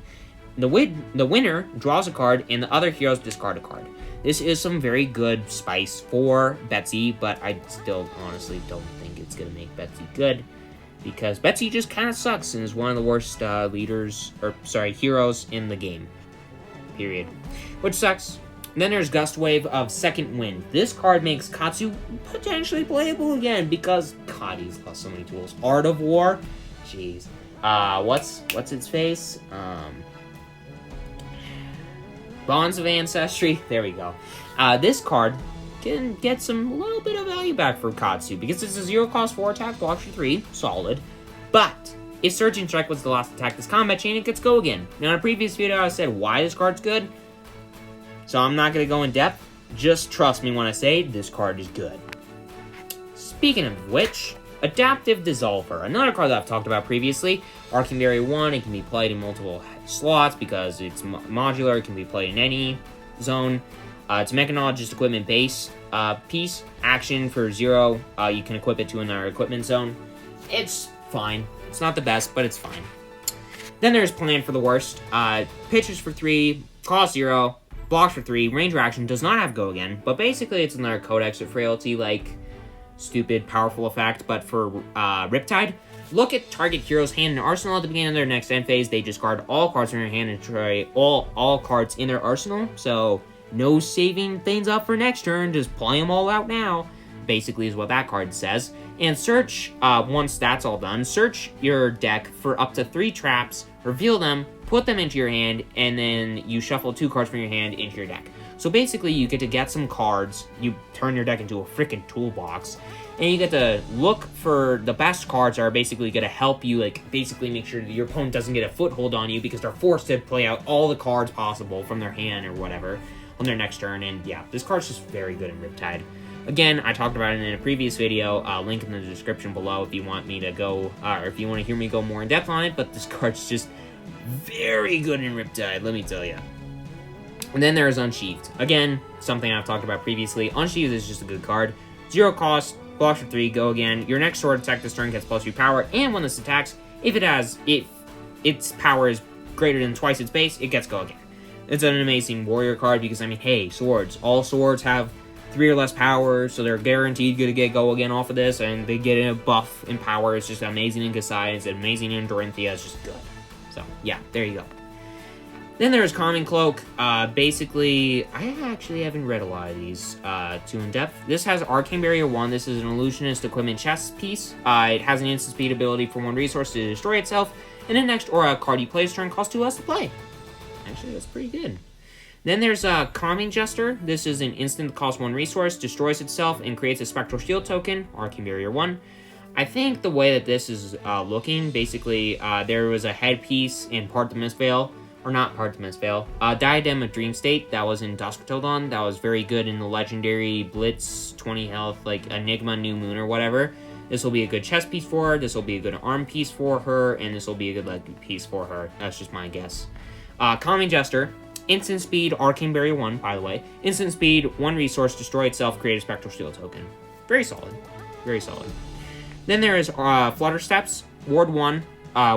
The winner draws a card, and the other heroes discard a card. This is some very good spice for Betsy, but I still honestly don't think it's going to make Betsy good, because Betsy just kind of sucks and is one of the worst heroes in the game. period. Which sucks. Then there's Gust Wave of Second Wind. This card makes Katsu potentially playable again because, God, he's lost so many tools. Art of War? Jeez. What's its face? Bonds of Ancestry? There we go. This card can get a little bit of value back for Katsu because it's a 0-cost 4-attack, blocks for 3, solid. But if Surging Strike was the last attack this combat chain, it gets go again. Now in a previous video I said why this card's good, so I'm not going to go in depth. Just trust me when I say this card is good. Speaking of which, Adaptive Dissolver, another card that I've talked about previously. Arcane Barrier 1, it can be played in multiple slots because it's modular, it can be played in any zone. It's a Mechanologist equipment base piece. Action for 0, you can equip it to another equipment zone. It's fine. It's not the best, but it's fine. Then there's Plan for the Worst. Pitches for 3, cost 0, blocks for 3, range reaction, does not have go again, but basically it's another Codex of Frailty, like stupid powerful effect, but for Riptide. Look at target hero's hand and arsenal at the beginning of their next end phase. They discard all cards from their hand and destroy all cards in their arsenal, so no saving things up for next turn, just play them all out now, basically is what that card says. And search, once that's all done, search your deck for up to 3 traps, reveal them, put them into your hand, and then you shuffle 2 cards from your hand into your deck. So basically you get to get some cards, you turn your deck into a freaking toolbox, and you get to look for the best cards that are basically going to help you, like, basically make sure that your opponent doesn't get a foothold on you because they're forced to play out all the cards possible from their hand or whatever on their next turn. And yeah, this card's just very good in Riptide. Again, I talked about it in a previous video, link in the description below if you want me to go, or if you want to hear me go more in depth on it, but this card's just very good in Riptide, let me tell you. And then there's Unsheathed. Again, something I've talked about previously. Unsheathed is just a good card. 0 cost, blocks for 3, go again. Your next sword attack this turn gets +2 power, and when this attacks, if its power is greater than twice its base, it gets go again. It's an amazing warrior card because, I mean, hey, swords. All swords have 3 or less power, so they're guaranteed going to get go again off of this, and they get a buff in power. It's just amazing in Kasai, it's amazing in Dorinthia, it's just good. So, yeah, there you go. Then there's Calming Cloak. Basically, I actually haven't read a lot of these too in-depth. This has Arcane Barrier 1. This is an Illusionist Equipment chest piece. It has an instant speed ability for 1 resource to destroy itself, and then next Aura card you play this turn costs 2 less to play. Actually, that's pretty good. Then there's Calming Jester. This is an instant that costs 1 resource, destroys itself, and creates a Spectral Shield token, Arcane Barrier 1. I think the way that this is looking, basically, there was a headpiece in Parthimus Veil, or not Parthimus Veil, Diadem of Dream State, that was in Dusk Till Dawn, that was very good in the legendary Blitz, 20 health, like Enigma, New Moon, or whatever. This will be a good chest piece for her, this will be a good arm piece for her, and this will be a good leg piece for her. That's just my guess. Calming Jester. Instant speed, Arcane Barrier 1, by the way. Instant speed, 1 resource, destroy itself, create a Spectral Shield token. Very solid. Very solid. Then there is Flutter Steps, Ward 1.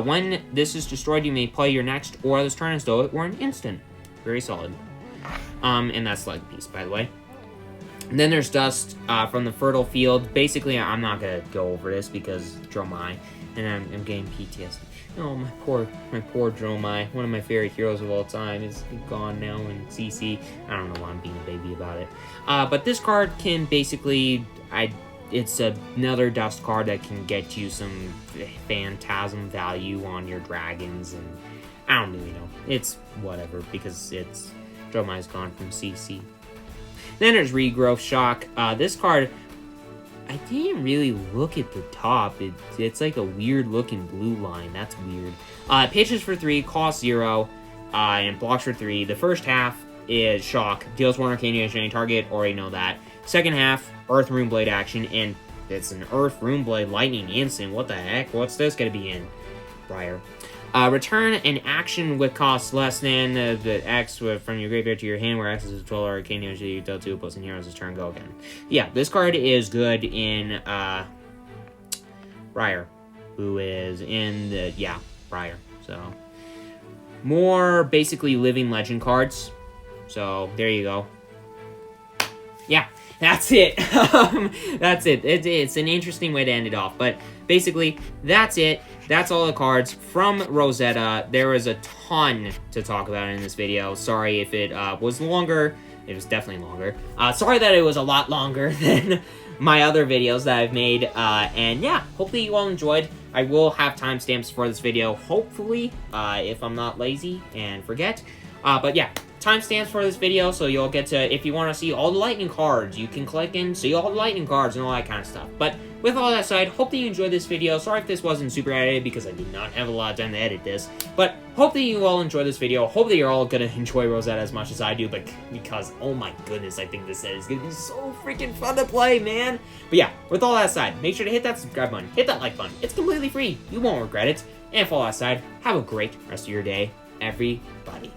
When this is destroyed, you may play your next or this turn as though it were an instant. Very solid. And that's leg piece, by the way. And then there's Dust from the Fertile Field. Basically, I'm not going to go over this because Dromai, and I'm getting PTSD. Oh, my poor Dromai, one of my favorite heroes of all time, is gone now in CC. I don't know why I'm being a baby about it. But this card can basically, it's another Dust card that can get you some Phantasm value on your dragons, and I don't really know. It's whatever, because Dromai's gone from CC. Then there's Regrowth Shock. This card, I didn't really look at the top. It's like a weird looking blue line. That's weird. Pitches for 3, costs 0, and blocks for 3. The first half is Shock. Deals 1 arcane damage to any target. Already know that. Second half, Earth Runeblade action, and it's an Earth Runeblade Lightning instant. What the heck? What's this gonna be in? Briar. Return an action with cost less than the X from your graveyard to your hand, where X is a 12 arcane damage you deal 2 opposing heroes this turn, go again. Yeah, this card is good in Briar, who is in the, Briar. So, more basically living legend cards. So, there you go. Yeah, that's it. That's it. It's an interesting way to end it off, but basically, that's it. that's all the cards from Rosetta. There was a ton to talk about in this video. Sorry if it was longer. It was definitely longer. Sorry that it was a lot longer than my other videos that I've made. And yeah, hopefully you all enjoyed. I will have timestamps for this video, hopefully, if I'm not lazy and forget. But yeah, timestamps for this video, so you'll get to, if you want to see all the lightning cards, you can click and see all the lightning cards and all that kind of stuff. But with all that said, hope that you enjoyed this video. Sorry if this wasn't super edited, because I did not have a lot of time to edit this. But hope that you all enjoyed this video. Hope that you're all going to enjoy Rosetta as much as I do, but because, oh my goodness, I think this set is going to be so freaking fun to play, man. But yeah, with all that aside, make sure to hit that subscribe button, hit that like button. It's completely free. You won't regret it. And with all that aside, have a great rest of your day, everybody.